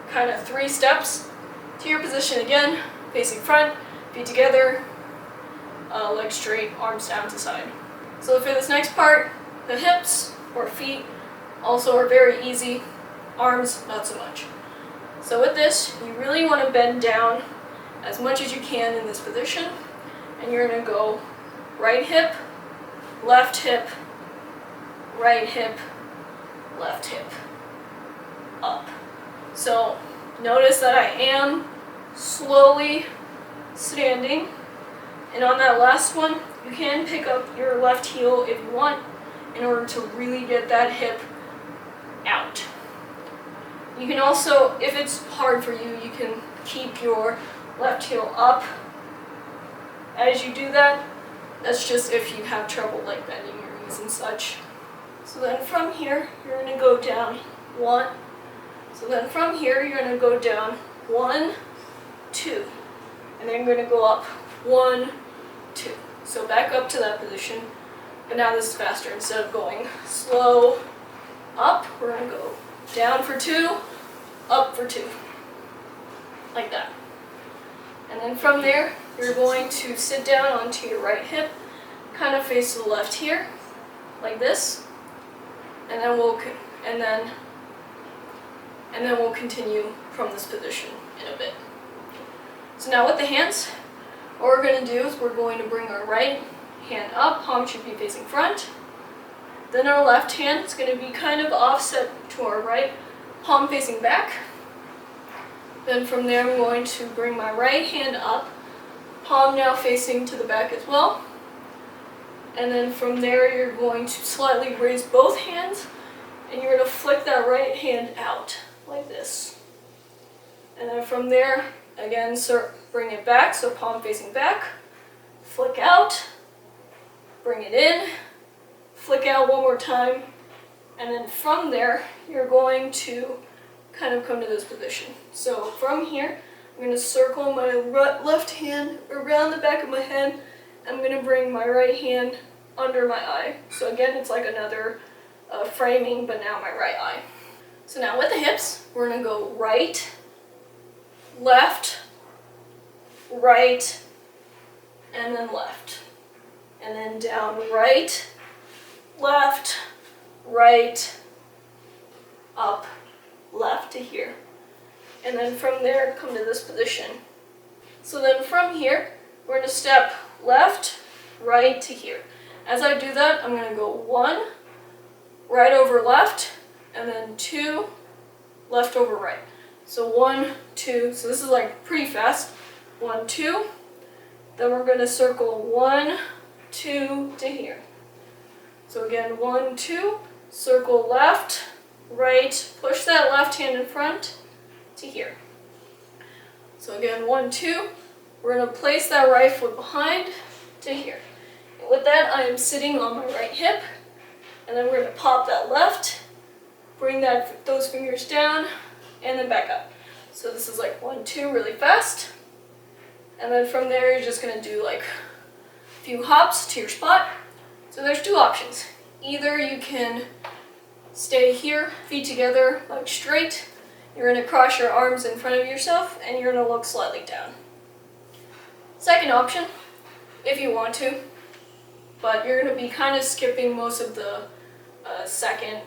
kind of 3 steps to your position again, facing front, feet together, legs straight, arms down to side. So for this next part, the hips or feet also are very easy, arms not so much. So with this, you really want to bend down as much as you can in this position, and you're going to go right hip, left hip, right hip, left hip, up. So notice that I am slowly standing, and on that last one, you can pick up your left heel if you want in order to really get that hip out. You can also, if it's hard for you, you can keep your left heel up as you do that. That's just if you have trouble like bending your knees and such. So then from here, you're going to go down 1. So then from here, you're going to go down 1, 2. And then you're going to go up 1, 2. So back up to that position. But now this is faster. Instead of going slow up, we're going to go down for 2, up for 2. Like that. And then from there, you're going to sit down onto your right hip, kind of face to the left here, like this. And then we'll continue from this position in a bit. So now with the hands, what we're going to do is we're going to bring our right hand up, palm should be facing front. Then our left hand is going to be kind of offset to our right, palm facing back. Then from there I'm going to bring my right hand up, palm now facing to the back as well. And then from there you're going to slightly raise both hands, and you're going to flick that right hand out like this. And then from there, again, bring it back, so palm facing back, flick out, bring it in, flick out one more time, and then from there, you're going to kind of come to this position. So from here, I'm going to circle my left hand around the back of my head. I'm going to bring my right hand under my eye. So again, it's like another framing, but now my right eye. So now with the hips, we're going to go right, left, right, and then left. And then down right, left, right, up, left to here. And then from there, come to this position. So then from here, we're going to step left, right to here. As I do that, I'm going to go 1, right over left, and then 2, left over right. So 1, 2, so this is like pretty fast. 1, 2, then we're going to circle 1, 2 to here. So again, 1, 2, circle left, right, push that left hand in front to here. So again, 1, 2, we're going to place that right foot behind to here. And with that, I am sitting on my right hip, and then we're going to pop that left, bring those fingers down, and then back up. So this is like 1, 2 really fast. And then from there, you're just going to do like a few hops to your spot. So there's 2 options. Either you can stay here, feet together, legs straight. You're going to cross your arms in front of yourself and you're going to look slightly down. Second option, if you want to, but you're going to be kind of skipping most of the second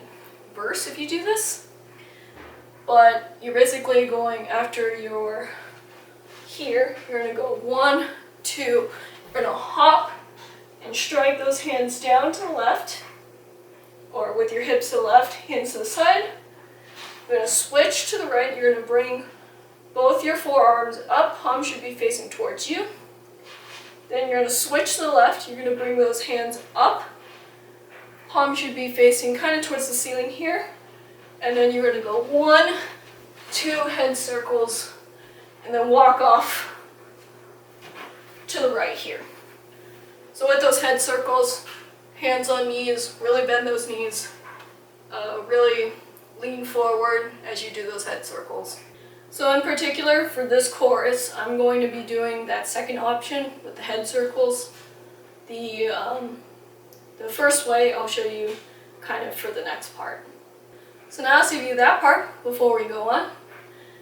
verse if you do this. But you're basically going after your here, you're going to go 1, 2, you're going to hop and strike those hands down to the left, or with your hips to the left, hands to the side. You're going to switch to the right, you're going to bring both your forearms up, palms should be facing towards you. Then you're going to switch to the left, you're going to bring those hands up, palms should be facing kind of towards the ceiling here. And then you're going to go 1, 2 head circles, and then walk off to the right here. So with those head circles, hands on knees, really bend those knees, really lean forward as you do those head circles. So in particular for this chorus, I'm going to be doing that second option with the head circles. The first way I'll show you kind of for the next part. So now I'll save you that part before we go on.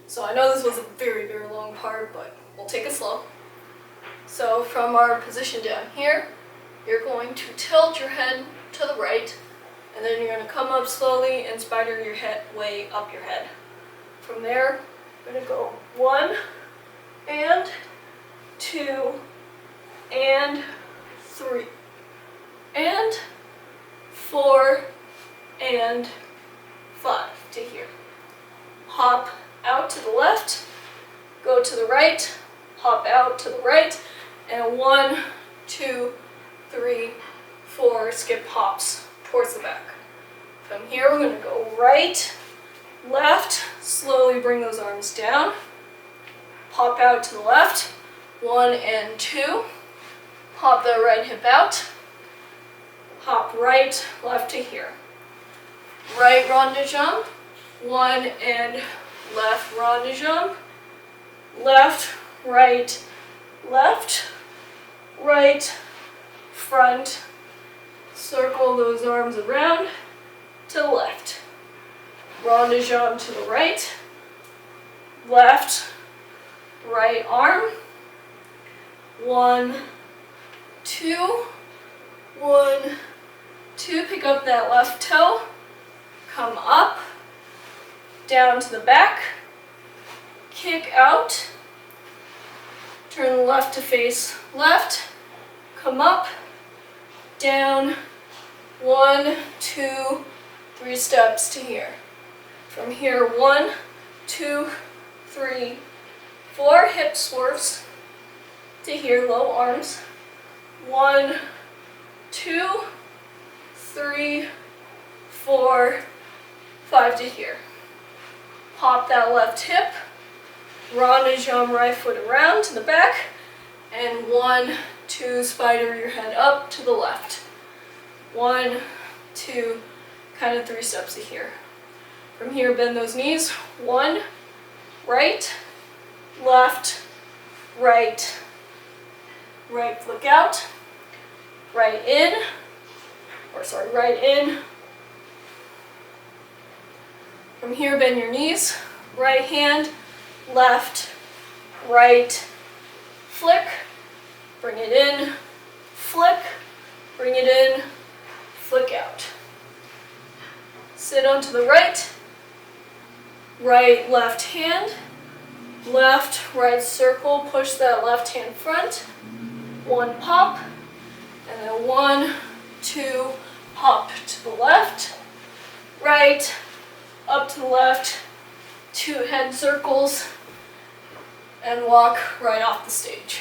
So I know this was a very, very long part, but we'll take it slow. So from our position down here, you're going to tilt your head to the right, and then you're going to come up slowly and spider your head way up your head. From there, you're going to go 1, and 2, and 3, and 4, and 5 to here. Hop out to the left, go to the right, hop out to the right, and 1, 2, 3, 4 skip hops towards the back. From here we're going to go right, left, slowly bring those arms down, pop out to the left, 1 and 2, pop that right hip out, hop right, left to here. Right rond de jambe, 1 and left rond de jambe, left, right, front, circle those arms around to the left. Rond de jambe to the right, left, right arm, 1, 2, 1, 2, pick up that left toe, come up, down to the back, kick out, turn the left to face left, come up, down, 1, 2, 3 steps to here. From here, 1, 2, 3, 4 hip swerves to here, low arms, 1, 2, 3, 4, 5 to here. Pop that left hip, rond de jambe right foot around to the back, and 1, 2, spider your head up to the left. 1, 2, kind of 3 steps to here. From here, bend those knees. 1, right, left, right flick out, right in, right in. From here, bend your knees, right hand, left, right, flick, bring it in, flick, bring it in, flick out. Sit onto the right, right, left hand, left, right circle, push that left hand front, 1 pop, and then 1, 2, hop to the left, right, up to the left, 2 head circles, and walk right off the stage.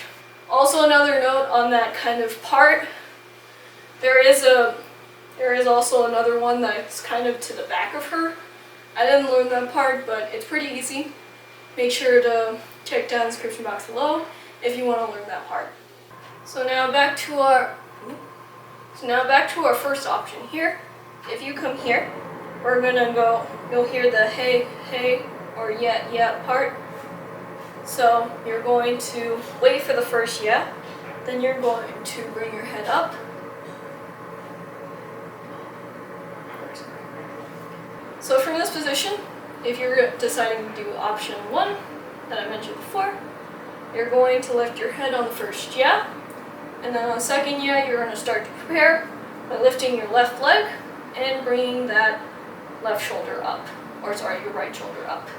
Also another note on that kind of part, there is also another one that's kind of to the back of her. I didn't learn that part, but it's pretty easy. Make sure to check down the description box below if you want to learn that part. So now back to our first option here. If you come here, we're gonna go, you'll hear the hey, hey, or yeah part. So you're going to wait for the first yeah, then you're going to bring your head up. So from this position, if you're deciding to do option 1 that I mentioned before, you're going to lift your head on the first yeah, and then on the second yeah, you're going to start to prepare by lifting your left leg and bringing that left shoulder up, your right shoulder up.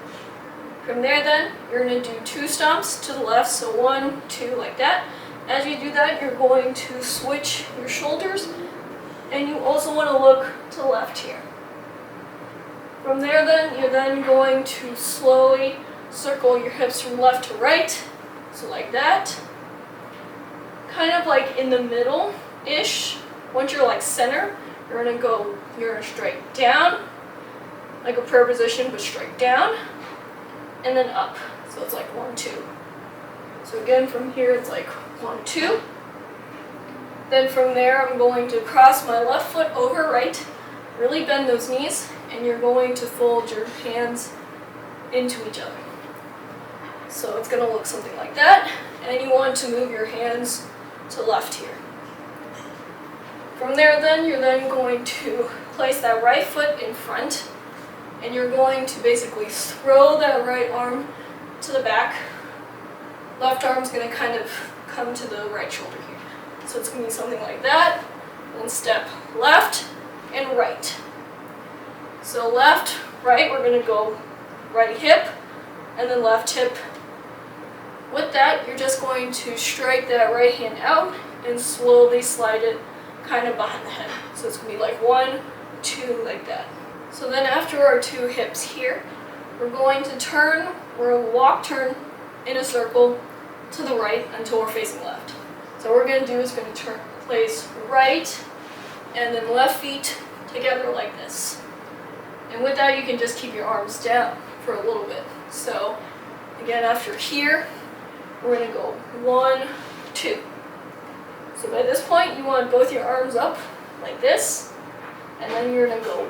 From there then, you're going to do 2 stomps to the left, so 1, 2, like that. As you do that, you're going to switch your shoulders, and you also want to look to the left here. From there then, you're then going to slowly circle your hips from left to right, so like that. Kind of like in the middle-ish. Once you're like center, you're gonna straight down, like a prayer position, but straight down, and then up. So it's like 1, 2. So again, from here it's like 1, 2. Then from there, I'm going to cross my left foot over right, really bend those knees, and you're going to fold your hands into each other. So it's gonna look something like that, and you want to move your hands to left here. From there then, you're then going to place that right foot in front, and you're going to basically throw that right arm to the back. Left arm's going to kind of come to the right shoulder here. So it's going to be something like that. Then step left and right. So left, right, we're going to go right hip, and then left hip. With that, you're just going to strike that right hand out and slowly slide it kind of behind the head. So it's going to be like 1, 2, like that. So then after our 2 hips here, we're going to turn, we're going to walk, turn in a circle to the right until we're facing left. So what we're going to do is going to place right and then left feet together like this. And with that, you can just keep your arms down for a little bit. So again, after here, we're going to go 1, 2. So by this point, you want both your arms up like this, and then you're going to go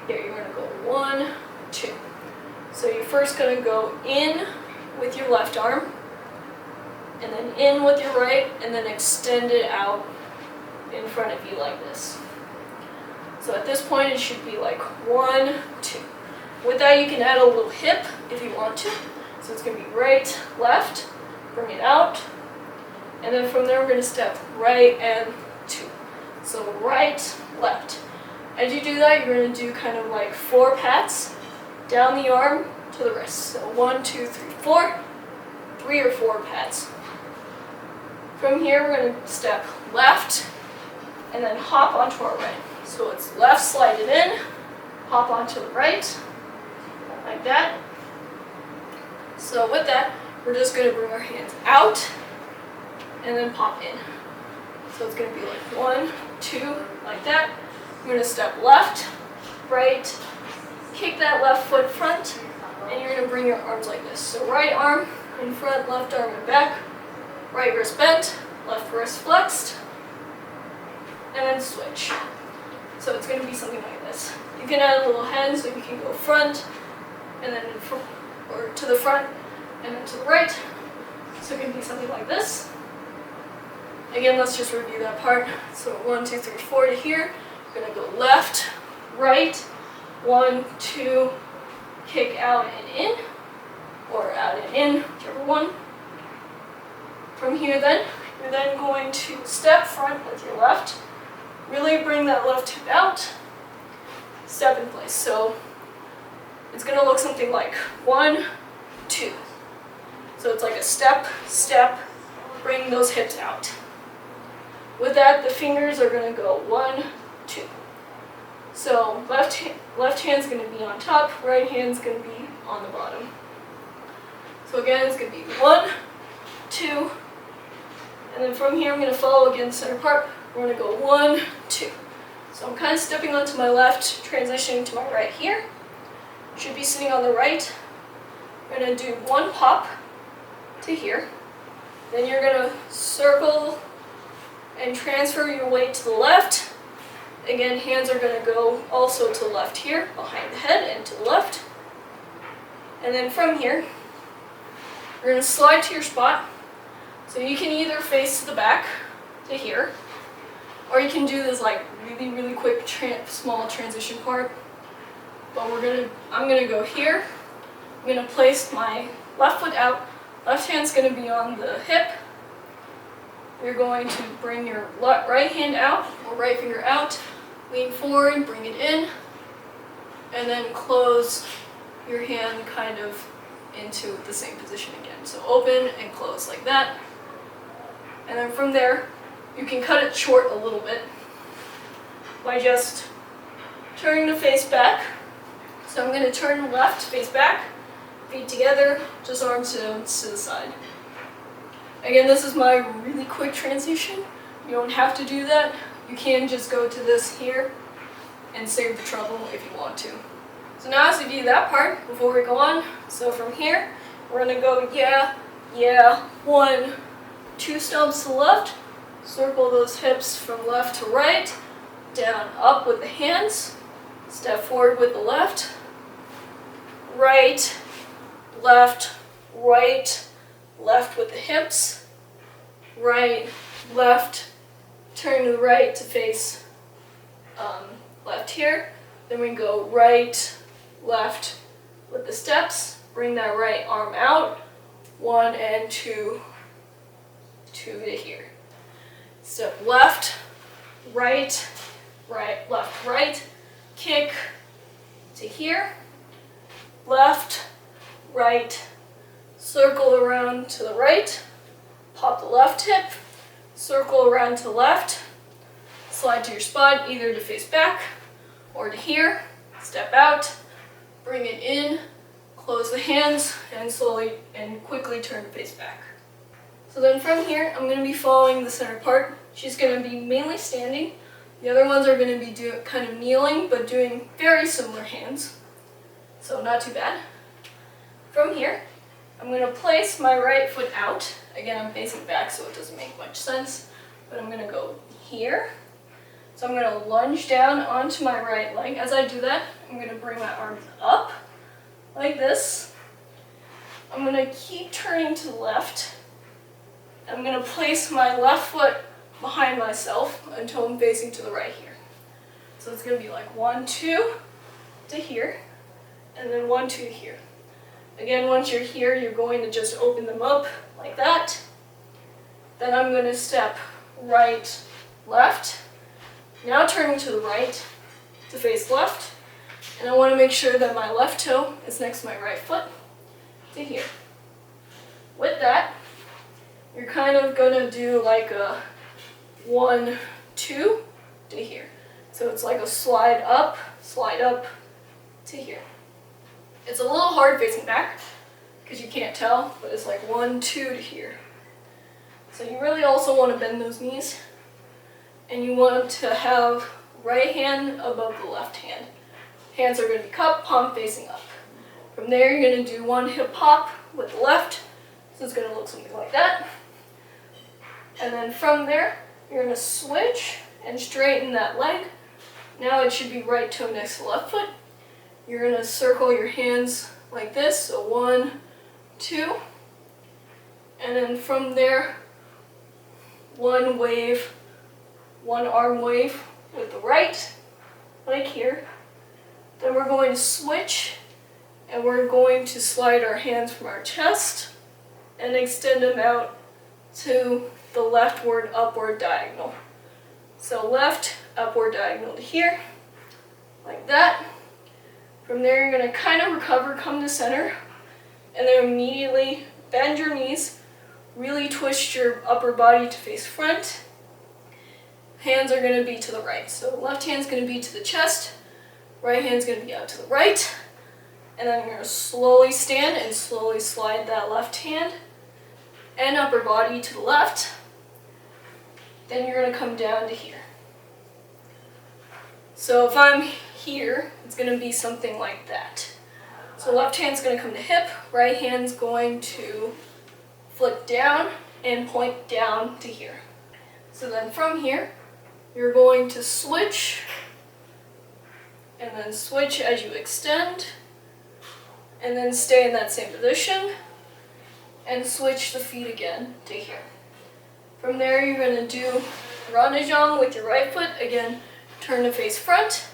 you're going to go 1, 2. So you're first going to go in with your left arm, and then in with your right, and then extend it out in front of you like this. So at this point, it should be like 1, 2. With that, you can add a little hip if you want to. So it's going to be right, left, bring it out, and then from there we're going to step right and 2. So right, left. As you do that, you're going to do kind of like 4 pats down the arm to the wrist. So 1, 2, 3, 4, 3 or 4 pats. From here, we're going to step left and then hop onto our right. So it's left, slide it in, hop onto the right, like that. So with that, we're just going to bring our hands out and then pop in. So it's going to be like 1, 2, like that. You're going to step left, right, kick that left foot front, and you're going to bring your arms like this. So right arm in front, left arm in back, right wrist bent, left wrist flexed, and then switch. So it's going to be something like this. You can add a little hand so you can go front, and then or to the front, and then to the right. So it can be something like this. Again, let's just review that part. So 1, 2, 3, 4 to here. We're going to go left, right, 1, 2, kick out and in, or out and in, whichever one. From here then, you're then going to step front with your left, really bring that left hip out, step in place. So it's going to look something like 1, 2. So it's like a step, step, bring those hips out. With that, the fingers are going to go 1, 2. So left hand's going to be on top, right hand's going to be on the bottom. So again, it's going to be 1, 2, and then from here I'm going to follow again center part. We're going to go 1, 2. So I'm kind of stepping onto my left, transitioning to my right here. Should be sitting on the right. We're going to do 1 pop to here. Then you're going to circle and transfer your weight to the left. Again, hands are going to go also to the left here, behind the head and to the left. And then from here, you're going to slide to your spot. So you can either face the back to here, Or you can do this like really quick small transition part. But I'm gonna go here. I'm gonna place my left foot out. Left hand's gonna be on the hip. You're going to bring your right hand out, or right finger out, lean forward, bring it in, and then close your hand kind of into the same position again. So open and close like that. And then from there, you can cut it short a little bit by just turning the face back. So I'm going to turn left, face back, feet together, just arms to the side. Again, this is my really quick transition. You don't have to do that. You can just go to this here and save the trouble if you want to. So now as we do that part, before we go on, so from here, we're going to go yeah, 1, 2 stumps to the left, circle those hips from left to right, down, up with the hands, step forward with the left, right, left with the hips, right, left, turn to the right to face left here. Then we go right, left with the steps, bring that right arm out, 1 and 2 to here. Step left, right, left, right, kick to here, left, right, circle around to the right, pop the left hip, circle around to the left, slide to your spot, either to face back or to here, step out, bring it in, close the hands, and slowly and quickly turn to face back. So then from here, I'm going to be following the center part. She's going to be mainly standing. The other ones are going to be kind of kneeling, but doing very similar hands. So not too bad. From here, I'm going to place my right foot out. Again, I'm facing back, so it doesn't make much sense. But I'm going to go here. So I'm going to lunge down onto my right leg. As I do that, I'm going to bring my arms up like this. I'm going to keep turning to the left. I'm going to place my left foot behind myself until I'm facing to the right here. So it's going to be like 1, 2 to here, and then 1, 2 here. Again, once you're here, you're going to just open them up like that. Then I'm going to step right, left. Now turning to the right to face left. And I want to make sure that my left toe is next to my right foot to here. With that, you're kind of going to do like a 1, 2 to here. So it's like a slide up to here. It's a little hard facing back because you can't tell, but it's like 1, 2 to here. So you really also want to bend those knees, and you want to have right hand above the left hand. Hands are going to be cupped, palm facing up. From there, you're going to do 1 hip hop with the left. So it's going to look something like that. And then from there, you're going to switch and straighten that leg. Now it should be right toe next to left foot. You're going to circle your hands like this, so 1, 2. And then from there, 1 wave, 1 arm wave with the right, like here. Then we're going to switch, and we're going to slide our hands from our chest and extend them out to the leftward upward diagonal. So left, upward diagonal to here, like that. From there, you're going to kind of recover, come to center, and then immediately bend your knees, really twist your upper body to face front. Hands are going to be to the right. So left hand's going to be to the chest, right hand's going to be out to the right, and then you're going to slowly stand and slowly slide that left hand and upper body to the left. Then you're going to come down to here. So if I'm here, it's going to be something like that. So left hand's going to come to hip, right hand's going to flip down and point down to here. So then from here, you're going to switch, and then switch as you extend, and then stay in that same position, and switch the feet again to here. From there, you're going to do Ranajang with your right foot. Again, turn to face front.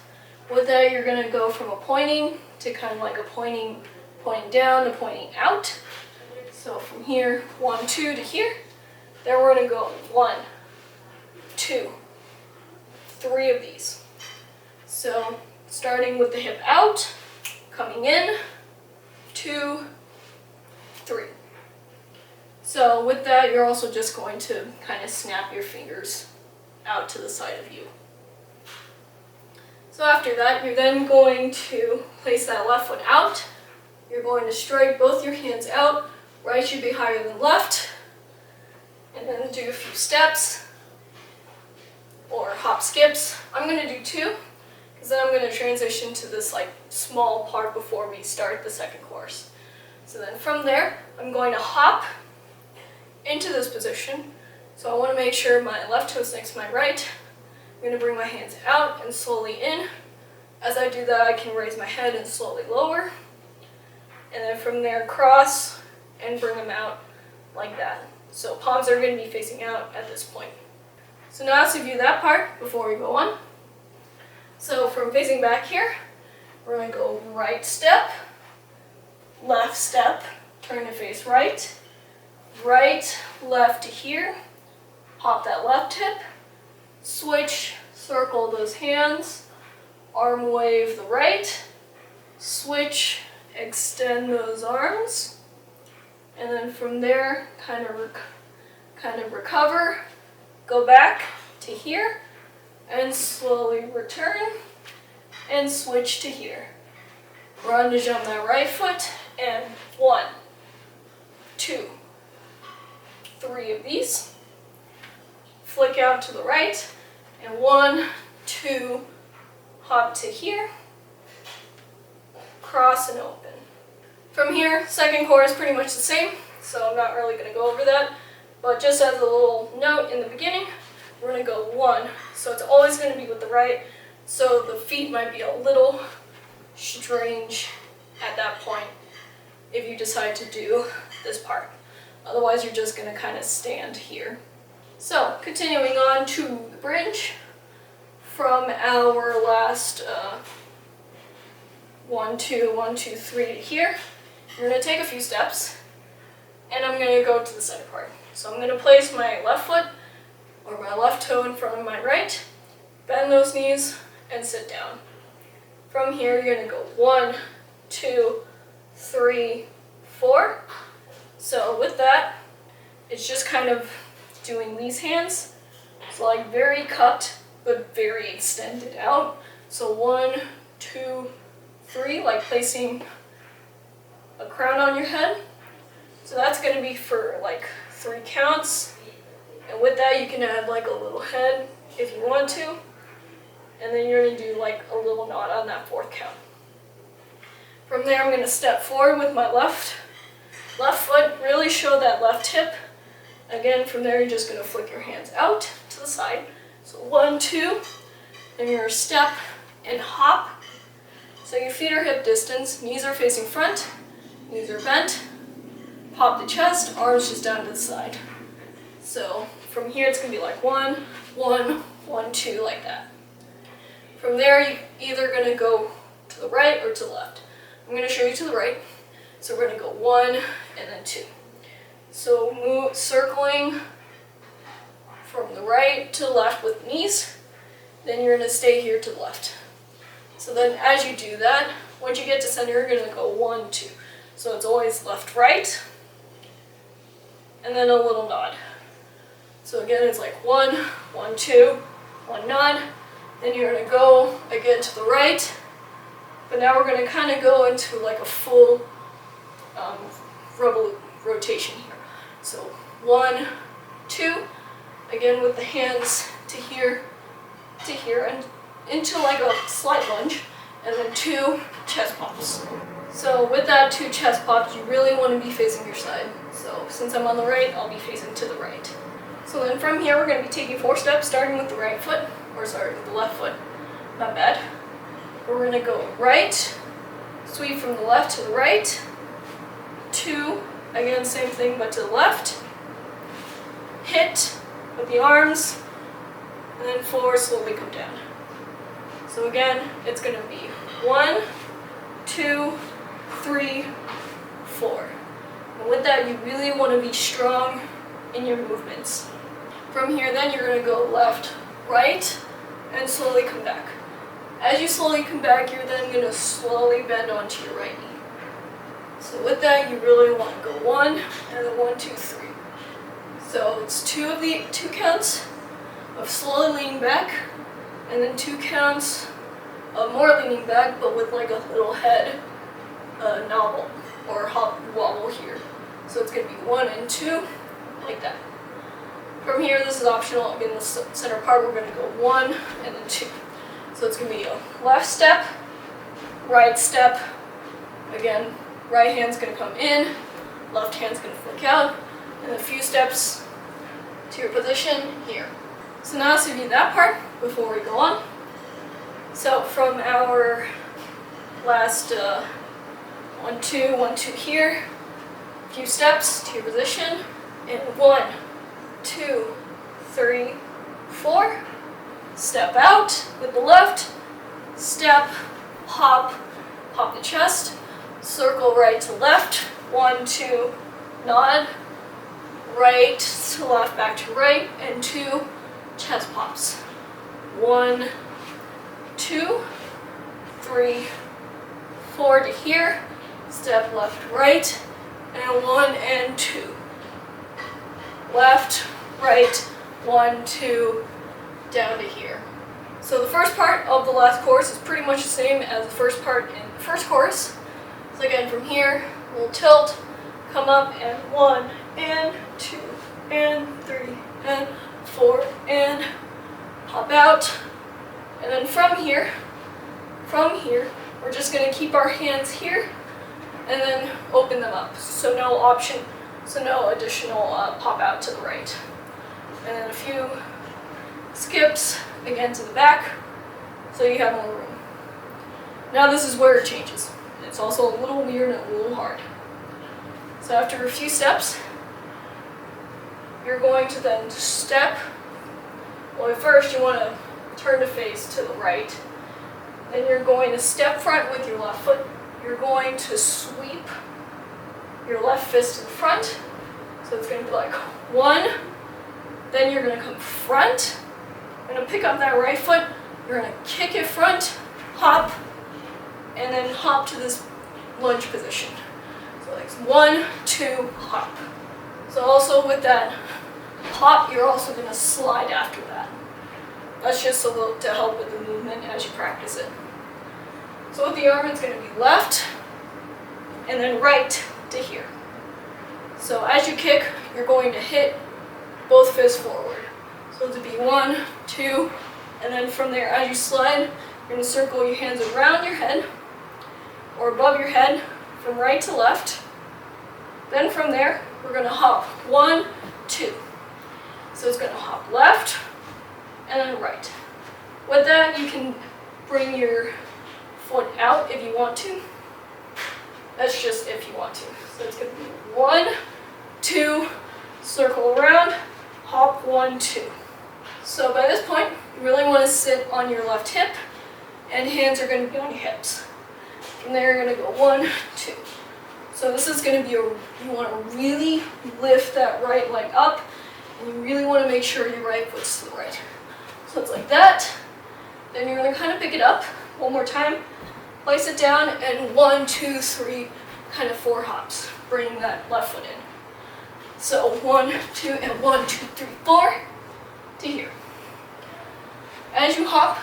With that, you're going to go from a pointing to kind of like a pointing down to pointing out. So from here, 1, 2 to here. Then we're going to go 1, 2, 3 of these. So starting with the hip out, coming in, 2, 3. So with that, you're also just going to kind of snap your fingers out to the side of you. So after that, you're then going to place that left foot out. You're going to strike both your hands out. Right should be higher than left. And then do a few steps or hop skips. I'm going to do 2 because then I'm going to transition to this like small part before we start the second course. So then from there, I'm going to hop into this position. So I want to make sure my left toe is next to my right. I'm going to bring my hands out and slowly in. As I do that, I can raise my head and slowly lower. And then from there, cross and bring them out like that. So palms are going to be facing out at this point. So now let's review that part before we go on. So from facing back here, we're going to go right step, left step, turn to face right, right, left to here, hop that left hip, switch, circle those hands, arm wave the right, switch, extend those arms, and then from there, kind of recover, go back to here, and slowly return, and switch to here. Ranajang on that right foot, and 1, 2, 3 of these. Flick out to the right, and 1, 2, hop to here, cross and open. From here, second core is pretty much the same, so I'm not really going to go over that, but just as a little note in the beginning, we're going to go 1, so it's always going to be with the right, so the feet might be a little strange at that point if you decide to do this part. Otherwise, you're just going to kind of stand here. So, continuing on to the bridge from our last 1, 2, 1, 2, 3 to here. You're going to take a few steps, and I'm going to go to the center part. So I'm going to place my left foot or my left toe in front of my right, bend those knees, and sit down. From here, you're going to go 1, 2, 3, 4. So with that, it's just kind of doing these hands. So like very cupped, but very extended out. So 1, 2, 3, like placing a crown on your head. So that's going to be for like 3 counts. And with that, you can add like a little head if you want to. And then you're going to do like a little knot on that 4th count. From there, I'm going to step forward with my left foot, really show that left hip. Again, from there, you're just going to flick your hands out to the side. So 1, 2, then you're step and hop. So your feet are hip distance, knees are facing front, knees are bent. Pop the chest, arms just down to the side. So from here, it's going to be like 1, 1, 1, 2, like that. From there, you're either going to go to the right or to the left. I'm going to show you to the right. So we're going to go 1 and then 2. So move, circling from the right to the left with knees. Then you're going to stay here to the left. So then as you do that, once you get to center, you're going to go 1, 2. So it's always left, right, and then a little nod. So again, it's like 1, 1, 2, 1 nod. Then you're going to go again to the right. But now we're going to kind of go into like a full rotation here. So 1, 2, again with the hands to here, and into like a slight lunge, and then 2 chest pops. So with that 2 chest pops, you really want to be facing your side. So since I'm on the right, I'll be facing to the right. So then from here, we're going to be taking 4 steps, starting with the right foot, with the left foot, not bad. We're going to go right, sweep from the left to the right, 2, again same thing but to the left, hit with the arms, and then 4, slowly come down. So again, it's going to be 1, 2, 3, 4. And with that, you really want to be strong in your movements. From here, then you're going to go left, right, and slowly come back. As you slowly come back, you're then going to slowly bend onto your right knee. So with that, you really want to go 1, and then 1, 2, 3. So it's two counts of slowly leaning back, and then 2 counts of more leaning back, but with like a little head nobble or hop wobble here. So it's going to be 1 and 2, like that. From here, this is optional. In the center part, we're going to go 1 and then 2. So it's going to be a left step, right step. Again, right hand's going to come in, left hand's going to flick out, and a few steps to your position here. So now let's review that part before we go on. So from our last 1, 2, 1, 2 here, a few steps to your position, and 1, 2, 3, 4. Step out with the left, step, hop the chest, circle right to left, 1, 2, nod, right to left, back to right, and 2 chest pops. 1, 2, 3, 4 to here, step left, right, and 1 and 2. Left, right, 1, 2, down to here. So the first part of the last chorus is pretty much the same as the first part in the first chorus. So again, from here, we'll tilt, come up, and 1, and 2, and 3, and 4, and pop out. And then from here, we're just going to keep our hands here, and then open them up. So no additional pop out to the right. And then a few skips again to the back, so you have more room. Now this is where it changes. It's also a little weird and a little hard. So after a few steps, you're going to then step. Well, at first you want to turn to face to the right. Then you're going to step front with your left foot. You're going to sweep your left fist to the front. So it's going to be like 1. Then you're going to come front. You're going to pick up that right foot. You're going to kick it front, hop, and then hop to this lunge position. So like 1, 2, hop. So also with that hop, you're also going to slide after that. That's just a little to help with the movement as you practice it. So with the arm, it's going to be left, and then right to here. So as you kick, you're going to hit both fists forward. So to be 1, 2, and then from there, as you slide, you're going to circle your hands around your head, or above your head, from right to left. Then from there, we're going to hop 1, 2. So it's going to hop left, and then right. With that, you can bring your foot out if you want to. That's just if you want to. So it's going to be 1, 2, circle around, hop 1, 2. So by this point, you really want to sit on your left hip, and hands are going to be on your hips. From there, you're going to go 1, 2. So this is going to be you want to really lift that right leg up, and you really want to make sure your right foot's to the right. So it's like that. Then you're going to kind of pick it up one more time, place it down, and 1, 2, 3, kind of 4 hops, bringing that left foot in. So 1, 2, and 1, 2, 3, 4 to here. As you hop,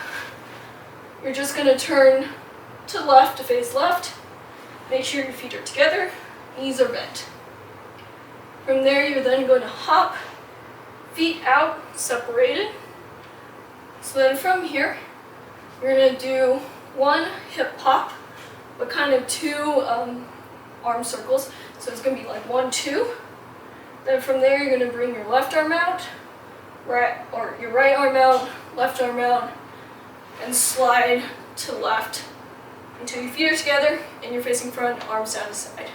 you're just going to turn to left to face left. Make sure your feet are together, knees are bent. From there, you're then going to hop, feet out, separated. So then from here, you're going to do 1 hip pop, but kind of 2 arm circles. So it's going to be like 1, 2. Then from there, you're going to bring your left arm out, your right arm out, left arm out, and slide to left until your feet are together and you're facing front, arms down to side.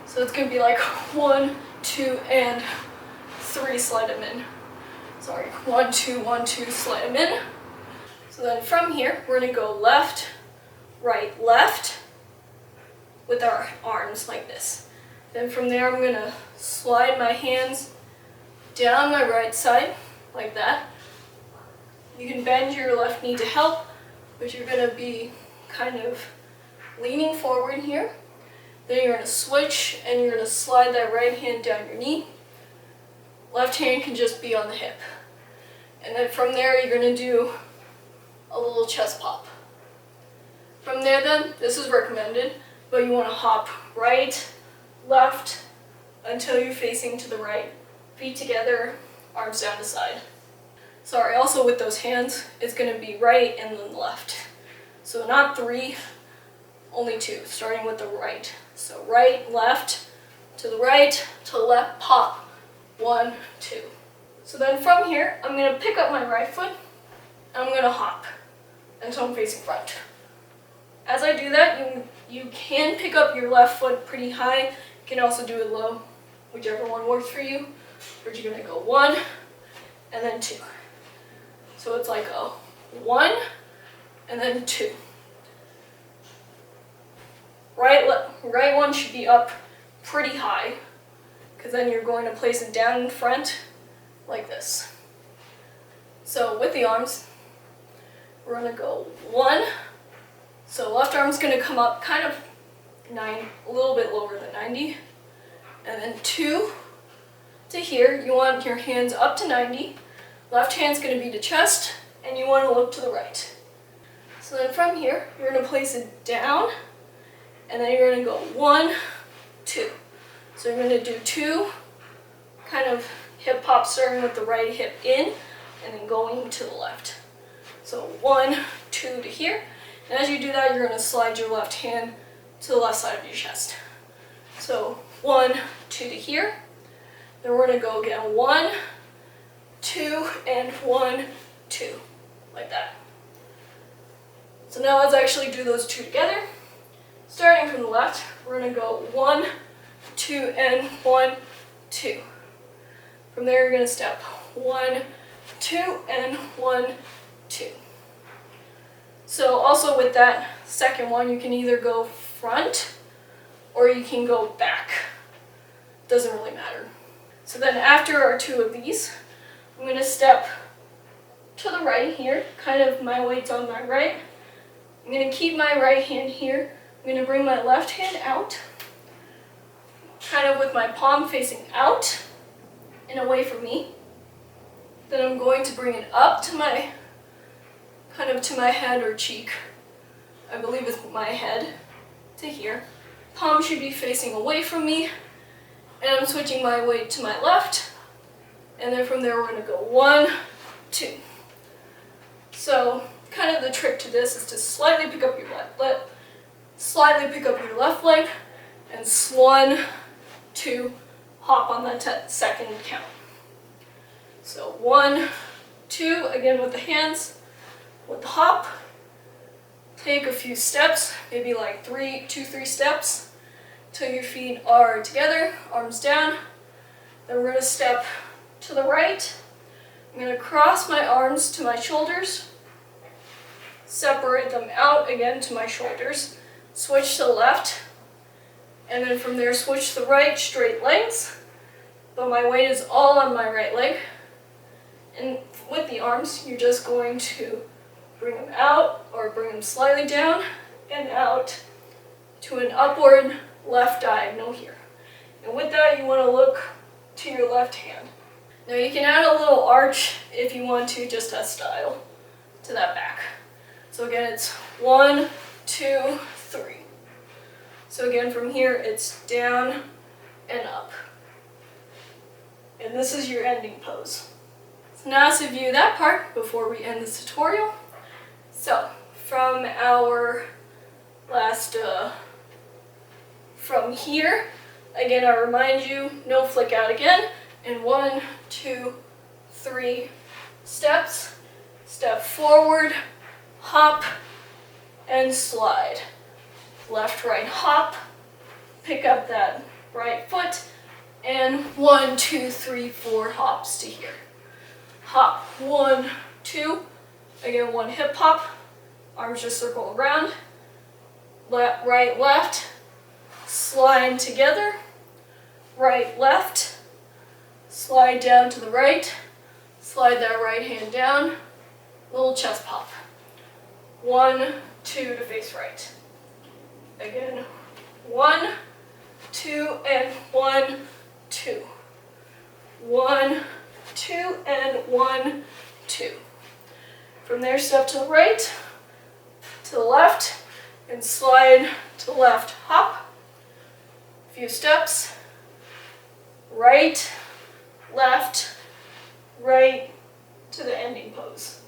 So it's going to be like 1, 2, and 3, slide them in. So Sorry, 1, 2, 1, 2, slide them in. So then from here, we're gonna go left, right, left with our arms like this. Then from there, I'm gonna slide my hands down my right side like that. You can bend your left knee to help, but you're gonna be kind of leaning forward here. Then you're gonna switch and you're gonna slide that right hand down your knee. Left hand can just be on the hip. And then from there, you're gonna do a little chest pop. From there then, this is recommended, but you wanna hop right, left, until you're facing to the right. Feet together, arms down to side. Sorry, also with those hands, it's gonna be right and then left. So not 3, only 2, starting with the right. So right, left, to the right, to left, pop. 1, 2. So then from here, I'm gonna pick up my right foot, and I'm gonna hop until I'm facing front. As I do that, you can pick up your left foot pretty high. You can also do it low, whichever one works for you. But you're gonna go 1, and then 2. So it's like a 1, and then 2. Right one should be up pretty high, because then you're going to place it down in front like this. So with the arms, we're gonna go 1. So left arm's gonna come up kind of a little bit lower than 90. And then 2 to here, you want your hands up to 90. Left hand's gonna be to chest, and you wanna look to the right. So then from here, you're gonna place it down, and then you're gonna go 1, 2. So you're gonna do 2, kind of hip hop starting with the right hip in, and then going to the left. So 1, 2 to here. And as you do that, you're gonna slide your left hand to the left side of your chest. So 1, 2 to here. Then we're gonna go again 1, 2, and 1, 2, like that. So now let's actually do those 2 together. Starting from the left, we're gonna go 1, 2, and 1, 2. From there, you're gonna step 1, 2, and 1, 2. So also with that second one, you can either go front or you can go back. Doesn't really matter. So then after our 2 of these, I'm gonna step to the right here, kind of my weight's on my right. I'm gonna keep my right hand here. I'm gonna bring my left hand out, kind of with my palm facing out and away from me. Then I'm going to bring it up to my, kind of to my head or cheek. I believe it's my head to here. Palm should be facing away from me. And I'm switching my weight to my left. And then from there we're gonna go 1, 2. So kind of the trick to this is to slightly pick up your left leg, and 1, 2, hop on that second count. So 1, 2, again with the hands, with the hop. Take a few steps, maybe like 2, 3 steps, till your feet are together, arms down. Then we're gonna step to the right. I'm gonna cross my arms to my shoulders, separate them out again to my shoulders, switch to the left, and then from there switch to the right, straight legs, but my weight is all on my right leg. And with the arms, you're just going to bring them out or bring them slightly down and out to an upward left diagonal here. And with that, you want to look to your left hand. Now you can add a little arch if you want to, just as style, to that back. So again, it's 1, 2, 3. So again, from here, it's down and up. And this is your ending pose. So now let's review that part before we end this tutorial. So from our last, from here, again, I remind you, no flick out again. And 1, 2, 3 steps. Step forward, hop, and slide. Left, right, hop. Pick up that right foot. And 1, 2, 3, 4 hops to here. hop. 1, 2. Again, 1 hip hop. Arms just circle around. Right, left. Slide together. Right, left. Slide down to the right. Slide that right hand down. Little chest pop. 1, 2 to face right. Again, 1, 2, and 1, 2. 1, 2, and 1, 2. From there, step to the right, to the left, and slide to the left. Hop. A few steps. Right, left, right, to the ending pose.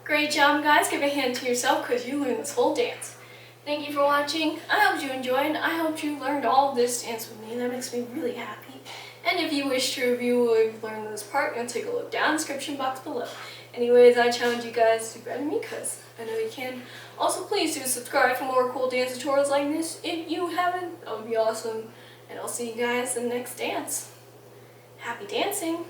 Great job, guys. Give a hand to yourself because you learned this whole dance. Thank you for watching. I hope you enjoyed. I hope you learned all of this dance with me. That makes me really happy. And if you wish to review what you've learned in this part, you'll take a look down in the description box below. Anyways, I challenge you guys to do better than me because I know you can. Also, please do subscribe for more cool dance tutorials like this if you haven't. That would be awesome. And I'll see you guys in the next dance. Happy dancing!